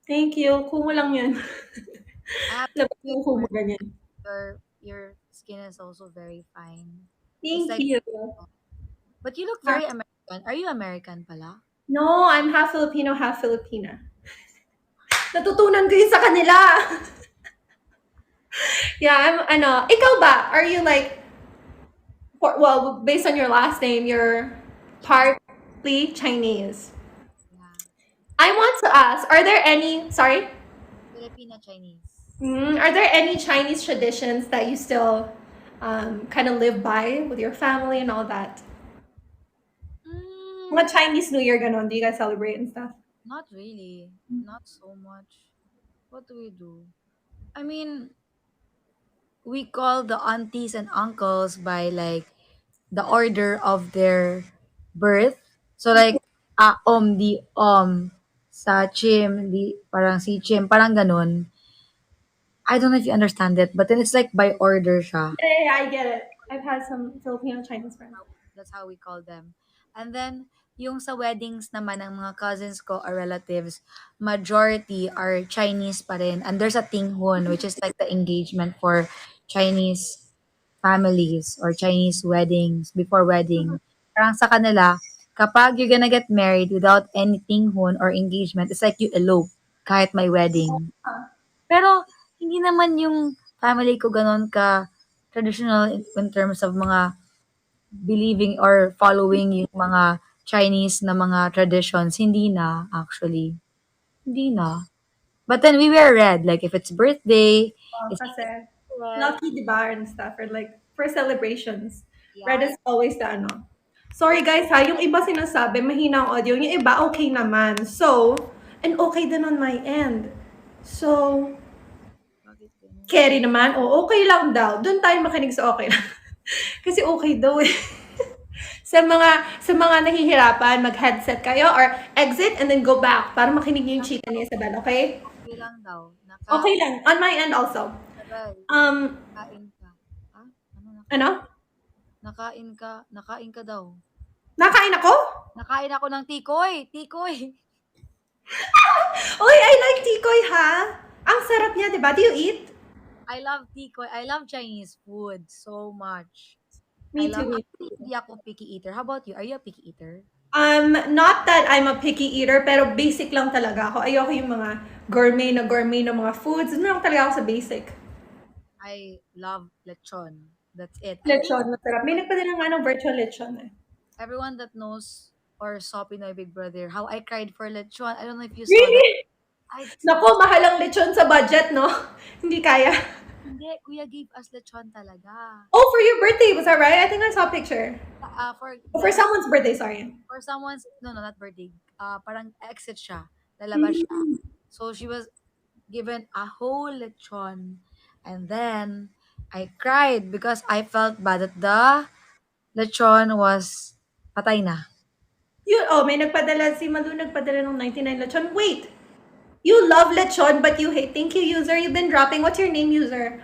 Speaker 1: Thank you. Kumo lang yan.
Speaker 2: I have to
Speaker 1: Labas
Speaker 2: say
Speaker 1: yung
Speaker 2: for
Speaker 1: kumo ganyan.
Speaker 2: your skin is also very fine. It's
Speaker 1: Thank
Speaker 2: like,
Speaker 1: you.
Speaker 2: but you look
Speaker 1: Ah,
Speaker 2: very American. Are you American pala?
Speaker 1: no, I'm half Filipino, half Filipina. Natutunan ko yun sa kanila. Yeah, ikaw ba? Are you like, well, based on your last name, you're
Speaker 2: Chinese.
Speaker 1: partly Chinese.
Speaker 2: Yeah.
Speaker 1: I want to ask, are there any, sorry?
Speaker 2: Filipina Chinese.
Speaker 1: Are there any Chinese traditions that you still kind of live by with your family and all that?
Speaker 2: Mm,
Speaker 1: Mga Chinese New Year, ganon. Do you guys celebrate and stuff?
Speaker 2: not really. Not so much. What do we do? I mean, we call the aunties and uncles by like the order of their birth. So like di sa chim, di parang si chim, parang ganun. I don't know if you understand it, but then it's like by order siya.
Speaker 1: Yeah, I get it. I've had some Filipino Chinese friends.
Speaker 2: That's how we call them. And then, yung sa weddings naman ng mga cousins ko or relatives, majority are Chinese pa rin. And there's a tinghun, which is like the engagement for Chinese families or Chinese weddings before wedding. Parang sa kanila, kapag you're gonna get married without any tinghun or engagement, it's like you elope kahit may wedding.
Speaker 1: Huh.
Speaker 2: Pero, hindi naman yung family ko ganun ka traditional in terms of mga believing or following yung mga Chinese na mga traditions. Hindi na, actually. Hindi na. But then we wear red. Like, if it's birthday,
Speaker 1: Oh,
Speaker 2: it's
Speaker 1: kasi
Speaker 2: red.
Speaker 1: lucky di ba and stuff or like for celebrations. Red
Speaker 2: Yeah.
Speaker 1: is always the ano. Sorry guys ha, yung iba sinasabi mahina ang audio, yung iba okay naman. So, and okay din on my end. So,
Speaker 2: Bakit ganun?
Speaker 1: carry naman, o okay lang daw. Doon tayo makinig sa okay lang. Kasi okay daw eh. Sa mga nahihirapan, mag-headset kayo or exit and then go back para makinig niyo yung chika ni Isabel, okay?
Speaker 2: Okay lang daw.
Speaker 1: Okay lang. On my end also.
Speaker 2: Isabel,
Speaker 1: Um,
Speaker 2: nakain ka. Ha? Ano nakain?
Speaker 1: ano?
Speaker 2: Nakain ka daw.
Speaker 1: Nakain ako?
Speaker 2: Nakain ako ng tikoy. Tikoy.
Speaker 1: Uy, I like tikoy ha. Ang sarap niya, di ba? Do you eat?
Speaker 2: I love tikoy. I love Chinese food so much.
Speaker 1: Me too, me
Speaker 2: Actually,
Speaker 1: too.
Speaker 2: hindi ako picky eater. How about you? Are you a picky eater?
Speaker 1: Not that I'm a picky eater, pero basic lang talaga ako. Ayoko yung mga gourmet na mga foods. Ano lang talaga ako sa basic.
Speaker 2: I love lechon. That's it. I think
Speaker 1: Lechon, masarap. May nagpadala nga ng virtual lechon eh.
Speaker 2: everyone that knows or saw Pinoy Big Brother, how I cried for lechon. I don't know if you saw that.
Speaker 1: Really?
Speaker 2: I
Speaker 1: Naku, mahal ang lechon sa budget, no? Hindi kaya.
Speaker 2: hindi, kuya gave us lechon talaga.
Speaker 1: Oh, for your birthday, was that right? I think I saw a picture.
Speaker 2: For
Speaker 1: Oh, for
Speaker 2: the
Speaker 1: someone's birthday, sorry.
Speaker 2: for someone's no, not birthday. Parang exit siya. Lalabas siya.
Speaker 1: Mm.
Speaker 2: So she was given a whole lechon. And then I cried because I felt bad that the lechon was patay na.
Speaker 1: May nagpadala, si Malu nagpadala ng 99 lechon. Wait, you love lechon but you hate, thank you user, you've been dropping, what's your name user?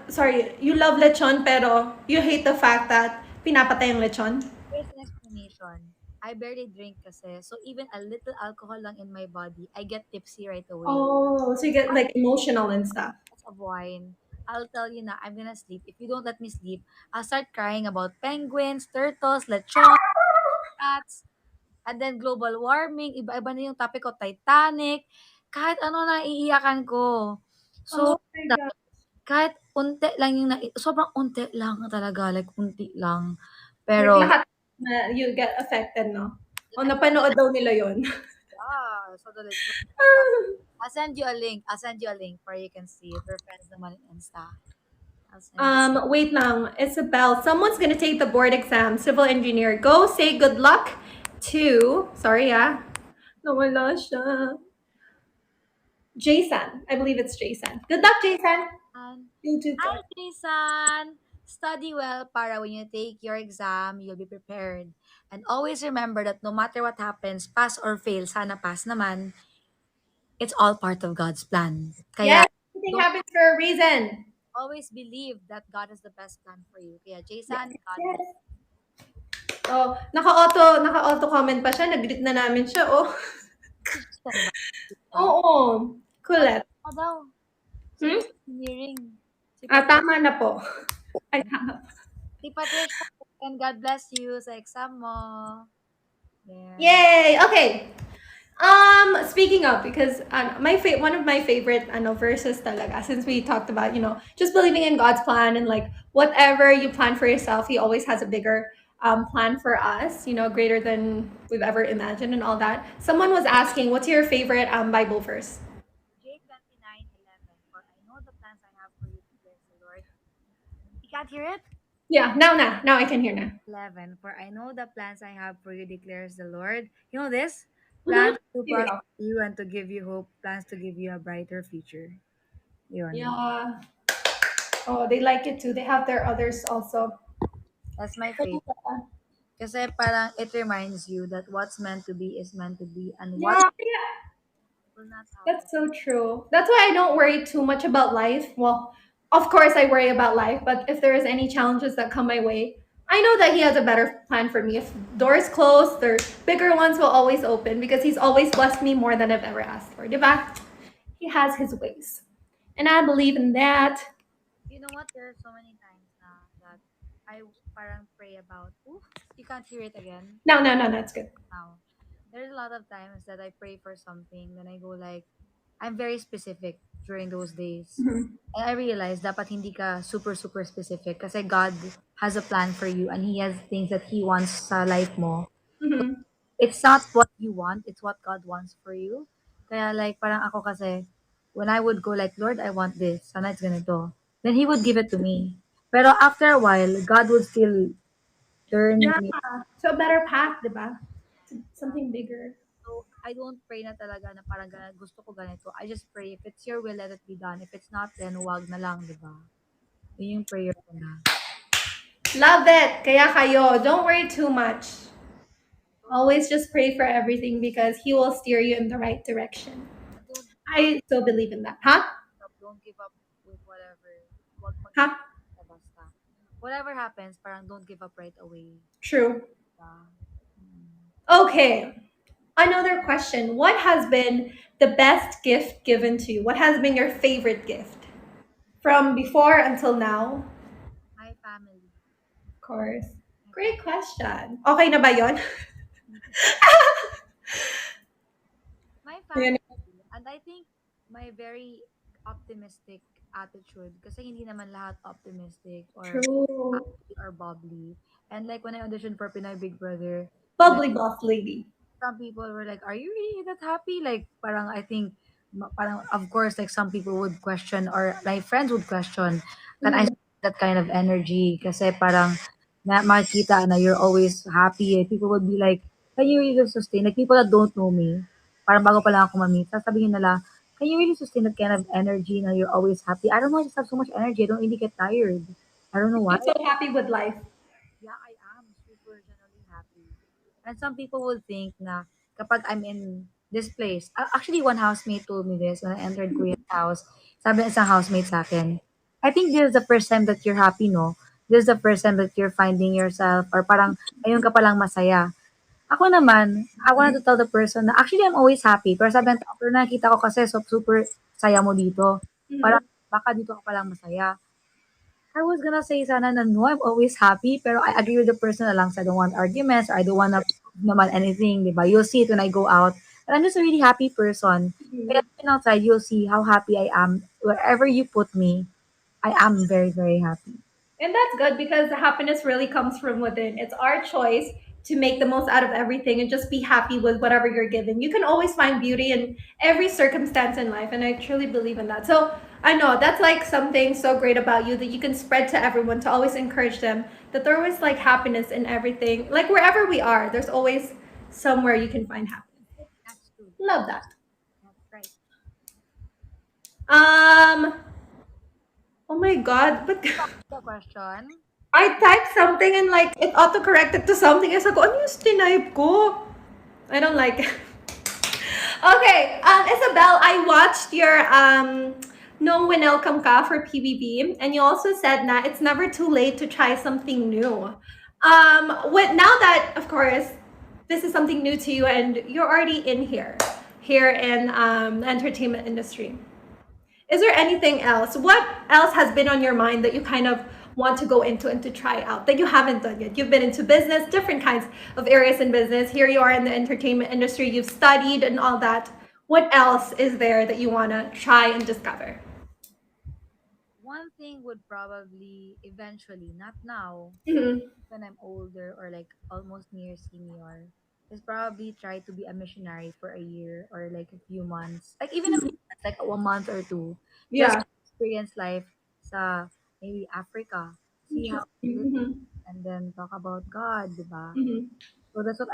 Speaker 1: Sorry, you love lechon pero you hate the fact that pinapatay ang lechon?
Speaker 2: Here's an explanation. I barely drink kasi. So even a little alcohol lang in my body, I get tipsy right away.
Speaker 1: Oh, so you get like emotional and stuff.
Speaker 2: Glass of wine. I'll tell you na I'm gonna sleep. If you don't let me sleep, I'll start crying about penguins, turtles, lechon, cats, and then global warming. Iba-iba na yung topic ko. Titanic. Kahit ano na iiyakan ko.
Speaker 1: Oh
Speaker 2: So,
Speaker 1: my
Speaker 2: na-
Speaker 1: God.
Speaker 2: kahit unti lang yung sobrang unti lang talaga. Like, unti lang.
Speaker 1: Like
Speaker 2: Pero,
Speaker 1: lahat na you get affected, no? O napanood daw nila yon.
Speaker 2: yeah, so the lechon. I'll send you a link. I'll send you a link where you can see it. We're friends naman in Insta. I'll send you.
Speaker 1: Wait lang, Isabel, someone's gonna take the board exam, civil engineer. Go say good luck to, sorry nawala siya. Jason, I believe it's Jason. Good luck, Jason.
Speaker 2: And
Speaker 1: You too.
Speaker 2: hi, Jason! Study well para when you take your exam, you'll be prepared. And always remember that no matter what happens, pass or fail, sana pass naman, it's all part of God's plan. Kaya,
Speaker 1: Yes, everything
Speaker 2: don't
Speaker 1: happens for a reason.
Speaker 2: always believe that God has the best plan for you. Kaya,
Speaker 1: Yes,
Speaker 2: Jason, God bless.
Speaker 1: yes. Oh, naka-auto comment pa siya. Nag-greet na namin siya, oh.
Speaker 2: Jason ba? Diba?
Speaker 1: Oo. Kulit.
Speaker 2: Ano daw?
Speaker 1: Hmm?
Speaker 2: Sino hearing? Si
Speaker 1: Ah,
Speaker 2: Patricia.
Speaker 1: tama na po. Ay, tama.
Speaker 2: Si Patricia, and God bless you sa exam mo. There.
Speaker 1: Yay! Okay. Speaking of, because one of my favorite verses talaga, since we talked about, just believing in God's plan and like whatever you plan for yourself, He always has a bigger plan for us, greater than we've ever imagined and all that. Someone was asking, what's your favorite Bible verse?
Speaker 2: Jake 29:11. For I know the plans I have for you, declares the Lord. You can't hear it?
Speaker 1: Yeah, now I can hear now.
Speaker 2: 11. For I know the plans I have for you, declares the Lord. You know this?
Speaker 1: Mm-hmm.
Speaker 2: Plans to
Speaker 1: Here we
Speaker 2: prosper
Speaker 1: go.
Speaker 2: you and to give you hope. Plans to give you a brighter future. Yun.
Speaker 1: Yeah. Oh, they like it too. They have their others also.
Speaker 2: That's my favorite. Kasi parang it reminds you that what's meant to be is meant to be and what
Speaker 1: Yeah,
Speaker 2: will not happen.
Speaker 1: that's so true. That's why I don't worry too much about life. Well, of course I worry about life, but if there is any challenges that come my way, I know that he has a better plan for me. If doors close, the bigger ones will always open because he's always blessed me more than I've ever asked for. Diba? He has his ways. And I believe in that.
Speaker 2: You know what? There are so many times na that I parang pray about. Ooh, you can't hear it again
Speaker 1: No, it's good.
Speaker 2: now. There's a lot of times that I pray for something, then I go like, I'm very specific during those days.
Speaker 1: Mhm.
Speaker 2: And I realize dapat hindi ka super super specific kasi God has a plan for you and He has things that He wants sa life mo.
Speaker 1: Mhm.
Speaker 2: It's not what you want, it's what God wants for you. Kaya like parang ako kasi when I would go like, Lord, I want this, sana it's ganito. Then He would give it to me. Pero after a while, God would still turn
Speaker 1: Yeah.
Speaker 2: me.
Speaker 1: So a better path, diba? Something bigger.
Speaker 2: So, I don't pray na talaga na parang gusto ko ganito. I just pray, if it's your will, let it be done. If it's not, then wag na lang, di ba? Yun yung prayer ko na.
Speaker 1: Love it. Kaya kayo, don't worry too much.
Speaker 2: Don't give
Speaker 1: Always just pray for everything because he will steer you in the right direction.
Speaker 2: don't give up,
Speaker 1: I still believe in that. Huh?
Speaker 2: don't give up with whatever. Wag
Speaker 1: Huh?
Speaker 2: mag-give up basta. Whatever happens, parang don't give up right away.
Speaker 1: True.
Speaker 2: Diba? Hmm.
Speaker 1: Okay. Another question. What has been the best gift given to you? What has been your favorite gift? From before until now?
Speaker 2: My family.
Speaker 1: Of course.
Speaker 2: My
Speaker 1: Great
Speaker 2: family.
Speaker 1: question. Okay na ba yon?
Speaker 2: My
Speaker 1: Ayan.
Speaker 2: family. And I think my very optimistic attitude kasi hindi naman lahat optimistic or
Speaker 1: True.
Speaker 2: happy or bubbly. And like when I auditioned for Pinoy Big Brother, like
Speaker 1: Bubbly boss lady.
Speaker 2: some people were like, "Are you really that happy?" Like parang I think parang of course like some people would question or my friends would question, can I
Speaker 1: Mhm.
Speaker 2: sustain that kind of energy? Kasi parang na makikita na you're always happy. Eh. People would be like, "Can you really sustain?" Like people that don't know me, parang bago pa lang ako ma-meet, sasabihin nila, "Can you really sustain that kind of energy na you're always happy?" I don't know, I just have so much energy. I don't really get tired. I don't know why.
Speaker 1: I'm so happy with life.
Speaker 2: Yeah, I am super genuinely happy. And some people would think na kapag I'm in this place, actually one housemate told me this when I entered Kuya's house. Sabi ng isang housemate sa akin, I think this is the first time that you're happy, no? This is the first time that you're finding yourself or parang ayun ka palang masaya. Ako naman, I wanted to tell the person na actually I'm always happy. Pero sabi ng tao, pero nakita ko kasi super saya mo dito. Parang
Speaker 1: Mhm.
Speaker 2: baka dito ka palang masaya. I was gonna say sana na no, I'm always happy, pero I agree with the person na lang sa I don't want arguments or I don't wanna prove naman anything, di ba? You'll see it when I go out. But I'm just a really happy person. Kaya even outside, you'll see how happy I am. Wherever you put me, I am very, very happy.
Speaker 1: And that's good because the happiness really comes from within. It's our choice to make the most out of everything and just be happy with whatever you're given. You can always find beauty in every circumstance in life, and I truly believe in that. So I know that's like something so great about you that you can spread to everyone to always encourage them that there always like happiness in everything. Like wherever we are, there's always somewhere you can find happiness.
Speaker 2: That's true.
Speaker 1: Love that.
Speaker 2: That's right.
Speaker 1: Um. Oh my God, but
Speaker 2: The question,
Speaker 1: I typed something and like it autocorrected to something. I said, ano yung tinype ko? I don't like it. Okay, Isabel, I watched your Nung Winelcome Ka for PBB, and you also said that it's never too late to try something new. With now that, of course, this is something new to you, and you're already in here in the entertainment industry. Is there anything else? What else has been on your mind that you kind of want to go into and to try out that you haven't done yet? You've been into business, different kinds of areas in business. Here you are in the entertainment industry. You've studied and all that. What else is there that you want to try and discover?
Speaker 2: One thing would probably eventually, not now,
Speaker 1: Mhm.
Speaker 2: when I'm older or like almost near senior, is probably try to be a missionary for a year or like a few months. Like even a few months, like 1 month or two. Just
Speaker 1: Yeah.
Speaker 2: experience life sa maybe Africa. See how
Speaker 1: Interesting.
Speaker 2: they live
Speaker 1: Hmm.
Speaker 2: and then talk about God, di ba?
Speaker 1: Hmm.
Speaker 2: So that's what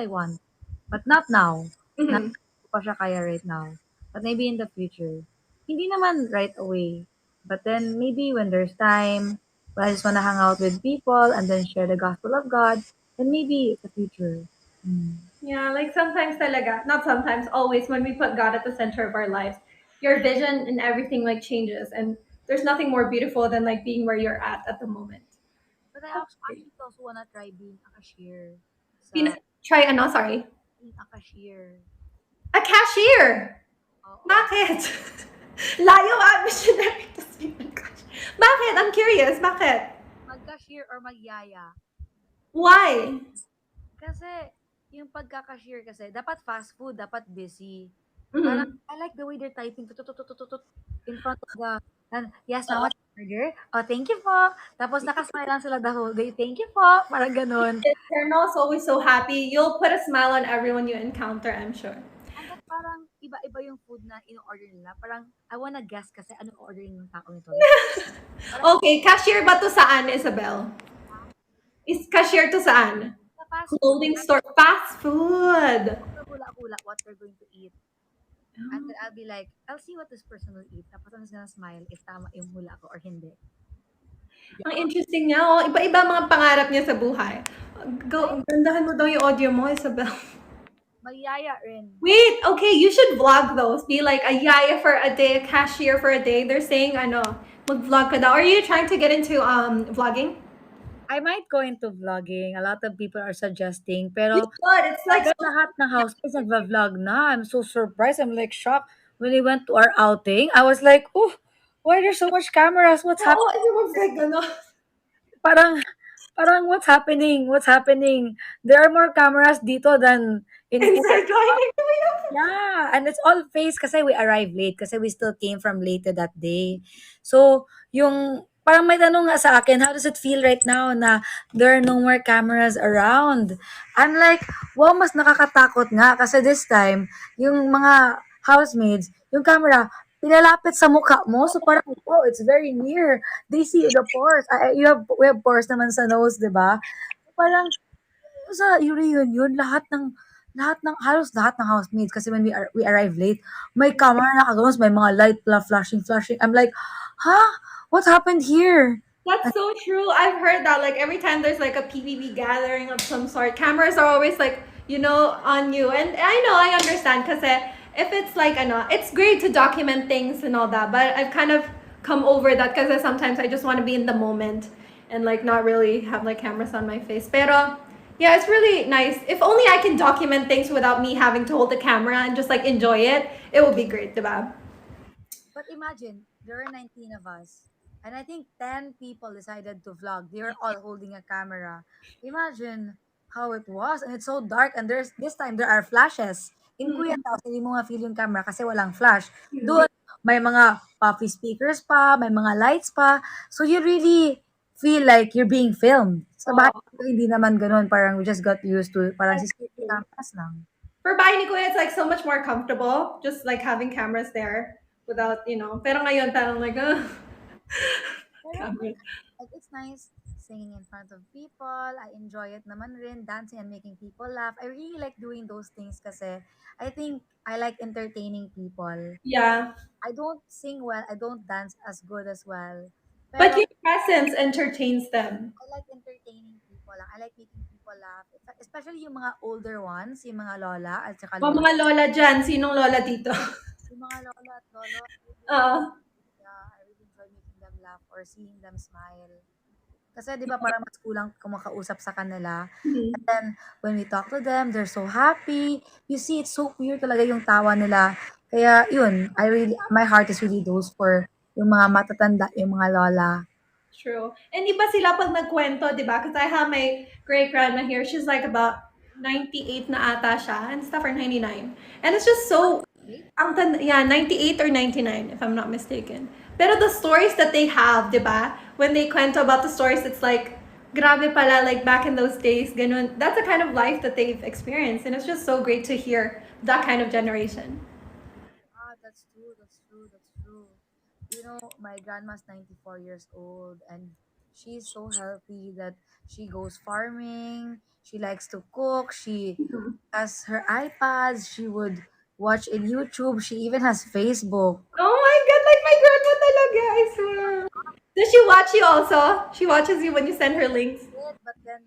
Speaker 2: I want. But not now. Not
Speaker 1: Hmm.
Speaker 2: ko pa siya kaya right now. But maybe in the future. Hindi naman right away. But then maybe when there's time, when I just wanna hang out with people and then share the gospel of God, then maybe it's the future. Mm.
Speaker 1: Yeah, like sometimes talaga, not sometimes, always when we put God at the center of our lives, your vision and everything like changes, and there's nothing more beautiful than like being where you're at the moment.
Speaker 2: But I actually also wanna try being a cashier. Sa
Speaker 1: Try ano, sorry.
Speaker 2: being a cashier.
Speaker 1: A cashier!
Speaker 2: Oo.
Speaker 1: Bakit? Layo ah, missionary to speak ng cash. Bakit? I'm curious. Bakit?
Speaker 2: Mag-cashier or magyaya.
Speaker 1: Why?
Speaker 2: Kasi, yung pagka-cashier kasi, dapat fast food, dapat busy. Parang,
Speaker 1: Mm-hmm.
Speaker 2: I like the way they're typing tutututututut in front of the, and, yes, mama, order. Oh, thank you po. Tapos nakasmile lang sila the whole day. Thank you po. Parang ganun.
Speaker 1: Colonel's always so happy. You'll put a smile on everyone you encounter, I'm sure.
Speaker 2: And then parang iba-iba yung food na in-order nila. Parang, I wanna guess kasi ano ordering ng tao nito. Like, parang,
Speaker 1: Okay, cashier ba to saan, Isabel? Is cashier to saan?
Speaker 2: sa fast food,
Speaker 1: Clothing store. Fast food.
Speaker 2: hula-hula what they're going to eat. And then I'll be like, I'll see what this person will eat. Tapos I'm just gonna smile if tama yung hula ko or hindi.
Speaker 1: Ang interesting niya, oh. Iba-iba mga pangarap niya sa buhay.
Speaker 2: Ay,
Speaker 1: Gandahan mo daw yung audio mo, Isabel.
Speaker 2: magyaya rin.
Speaker 1: Wait, okay, you should vlog those. Be like a yaya for a day, a cashier for a day. They're saying ano, mag-vlog ka daw. Are you trying to get into vlogging?
Speaker 2: I might go into vlogging. A lot of people are suggesting.
Speaker 1: You
Speaker 2: Pero
Speaker 1: should. It's like
Speaker 2: grabe
Speaker 1: so.
Speaker 2: lahat ng housemates nagva-vlog na. I'm so surprised. I'm like shocked. When we went to our outing, I was like, oh, why are there so much cameras? What's
Speaker 1: Oo,
Speaker 2: happening?
Speaker 1: everyone's like ano.
Speaker 2: Parang, parang what's happening? What's happening? There are more cameras dito than in Kuwait.
Speaker 1: Inside joining.
Speaker 2: Yeah, and it's all face kasi we arrived late kasi we still came from late that day. So, yung parang may tanong nga sa akin, how does it feel right now na there are no more cameras around? I'm like, wow, mas nakakatakot nga kasi this time, yung mga housemaids, yung camera, pinalapit sa mukha mo. So parang, wow, it's very near. They see the pores. We have pores naman sa nose, di ba? Parang, sa reunion, halos lahat ng housemates kasi when we arrived late, may camera nakagano'n, may mga light flashing. I'm like, "Huh? What happened here?"
Speaker 1: That's so true. I've heard that like every time there's like a PBB gathering of some sort, cameras are always like, on you. And I know, I understand because if it's like, it's great to document things and all that, but I've kind of come over that because sometimes I just want to be in the moment and like not really have like cameras on my face. Pero yeah, it's really nice. If only I can document things without me having to hold the camera and just like enjoy it, it would be great, diba?
Speaker 2: But imagine, there are 19 of us, and I think 10 people decided to vlog. They were all holding a camera. Imagine how it was, and it's so dark, and this time there are flashes. In Kuya
Speaker 1: Mm.
Speaker 2: House, hindi mo nga feel yung camera kasi walang flash.
Speaker 1: Mm.
Speaker 2: Doon, may mga puffy speakers pa, may mga lights pa. So you really feel like you're being filmed. Sa bahay,
Speaker 1: Oh.
Speaker 2: hindi naman ganun. Parang we just got used to, parang
Speaker 1: That's
Speaker 2: CCTV
Speaker 1: true.
Speaker 2: cameras lang.
Speaker 1: For bahay ni Kuya, it's like so much more comfortable, just like having cameras there without, Pero ngayon, parang like,
Speaker 2: Pero
Speaker 1: cameras.
Speaker 2: like, it's nice singing in front of people. I enjoy it naman rin, dancing and making people laugh. I really like doing those things kasi I think I like entertaining people.
Speaker 1: Yeah.
Speaker 2: I don't sing well, I don't dance as good as well.
Speaker 1: But
Speaker 2: Pero
Speaker 1: your presence entertains them.
Speaker 2: I like entertaining people. I like making ko laugh. Especially yung mga older ones, yung mga lola at saka
Speaker 1: O
Speaker 2: lolo.
Speaker 1: mga lola dyan, sinong lola dito?
Speaker 2: Yung mga lola at lolo, I really
Speaker 1: Oo.
Speaker 2: enjoy, yeah, I really enjoy making them laugh or seeing them smile. Kasi 'di ba parang mas kulang kumakausap sa kanila. And
Speaker 1: Mhm.
Speaker 2: then when we talk to them, they're so happy. You see, it's so pure talaga yung tawa nila. Kaya yun, my heart is really those for yung mga matatanda, yung mga lola.
Speaker 1: True. And iba sila pag nagkwento, di ba? Because I have my great grandma here. She's like about 98 na ata siya and stuff, or 99. And it's just so, yeah, 98 or 99, if I'm not mistaken. Pero the stories that they have, di ba? When they kwento about the stories, it's like, grabe pala, like back in those days, ganun. That's the kind of life that they've experienced. And it's just so great to hear that kind of generation.
Speaker 2: Ah, that's true. That's true. That's true. You know, my grandma's 94 years old and she's so healthy that she goes farming. She likes to cook. She has her iPads. She would watch in YouTube. She even has Facebook.
Speaker 1: Oh my god, like my grandma talaga, I swear. Does she watch you also? She watches you when you send her links.
Speaker 2: Did, but then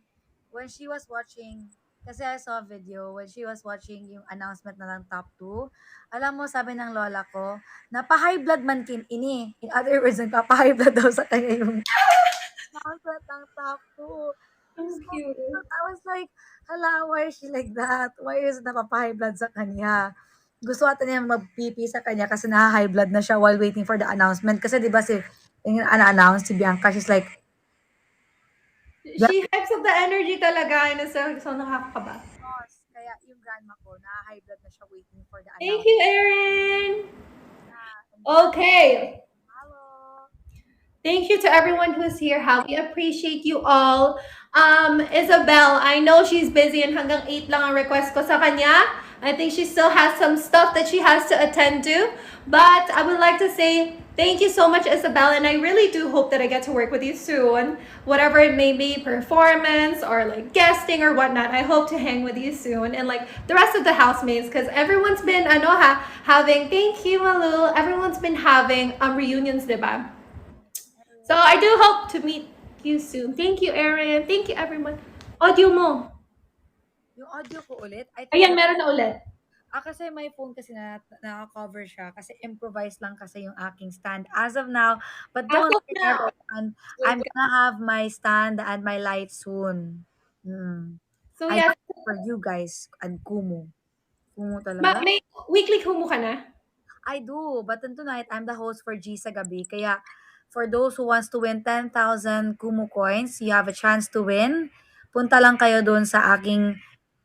Speaker 2: when she was watching, kasi I saw a video, when she was watching yung announcement na ng top 2, alam mo, sabi ng lola ko, napa-high blood man ini. In other words, nagpapa-high blood daw sa kanya yung announcement ng top 2.
Speaker 1: So
Speaker 2: So
Speaker 1: cute.
Speaker 2: cute. I was like, hala, why is she like that? Why is napapa-high blood sa kanya? Gusto ata niya mag-PP sa kanya kasi na-high blood na siya while waiting for the announcement. Kasi di ba si, yung ana-announce si Bianca, she's like,
Speaker 1: She hypes up the energy talaga and it's so nakakakaba.
Speaker 2: Tapos, kaya yung grandma ko, na-high blood na siya waiting for the
Speaker 1: Thank
Speaker 2: announcement
Speaker 1: you, Erin.
Speaker 2: na. And then,
Speaker 1: Okay.
Speaker 2: hello.
Speaker 1: Thank you to everyone who's here. How we appreciate you all. Isabel, I know she's busy and hanggang 8 lang ang request ko sa kanya. I think she still has some stuff that she has to attend to. But I would like to say thank you so much, Isabel, and I really do hope that I get to work with you soon. Whatever it may be, performance or like guesting or whatnot, I hope to hang with you soon. And like the rest of the housemates, because everyone's been, having, thank you, Malu, everyone's been having reunions, diba? So I do hope to meet you soon. Thank you, Erin. Thank you, everyone. Audio mo.
Speaker 2: Yung audio ko ulit, I think,
Speaker 1: Ayan, meron na ulit.
Speaker 2: kasi my phone kasi naka-cover siya kasi improvise lang kasi yung aking stand as of now. But
Speaker 1: As
Speaker 2: don't
Speaker 1: of
Speaker 2: worry,
Speaker 1: now.
Speaker 2: everyone. I'm gonna have my stand and my light soon.
Speaker 1: So
Speaker 2: I
Speaker 1: yes,
Speaker 2: got it for you guys and Kumu. Kumu talaga?
Speaker 1: may weekly humu ka na?
Speaker 2: I do, but then tonight I'm the host for G sa gabi. Kaya for those who wants to win 10,000 Kumu coins, you have a chance to win. Punta lang kayo doon sa aking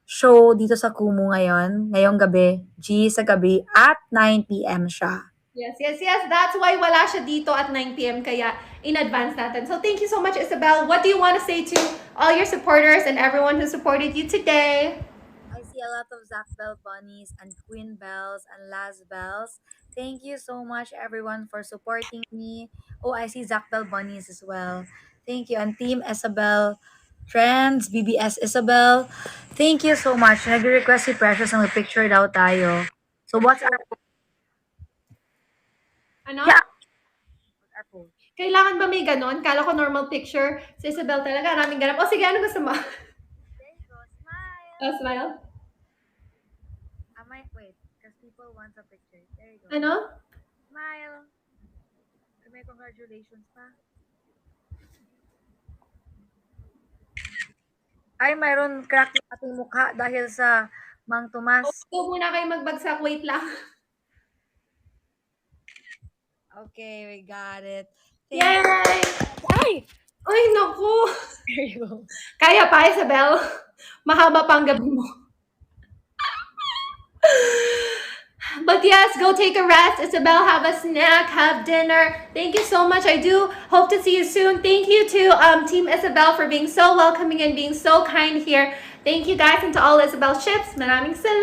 Speaker 2: show dito sa Kumu ngayon, ngayong gabi, G sa gabi at 9 p.m. siya.
Speaker 1: Yes, yes, yes. That's why wala siya dito at 9 p.m. Kaya in advance natin. So thank you so much, Isabel. What do you want to say to all your supporters and everyone who supported you today?
Speaker 2: I see a lot of Zach Bell bunnies and Queen Bells and Las Bells. Thank you so much, everyone, for supporting me. Oh, I see Zach Bell bunnies as well. Thank you. And Team Isabel, Trends, BBS Isabel. Thank you so much. Nag-request si Precious na picture daw tayo. So, what's our,
Speaker 1: Ano?
Speaker 2: yeah, what's our poll?
Speaker 1: Kailangan ba may ganon? Kala ko normal picture. Si Isabel talaga, maraming ganap. O sige, ano gusto mo?
Speaker 2: There you go. Smile.
Speaker 1: Oh, smile.
Speaker 2: Wait, because people want a picture. There you go.
Speaker 1: Ano?
Speaker 2: Smile. May congratulations pa. Ay, mayroon crack yung ating mukha dahil sa Mang Tomas.
Speaker 1: Huwag muna kayo magbagsak. Wait lang.
Speaker 2: Okay, we got it.
Speaker 1: Yay!
Speaker 2: Ay!
Speaker 1: Ay, naku.
Speaker 2: There you go.
Speaker 1: Kaya pa, Isabel. Mahaba pa ang gabi mo. But yes, go take a rest. Isabel, have a snack, have dinner. Thank you so much. I do hope to see you soon. Thank you to Team Isabel for being so welcoming and being so kind here. Thank you guys, and to all Isabel ships. Maraming salamat.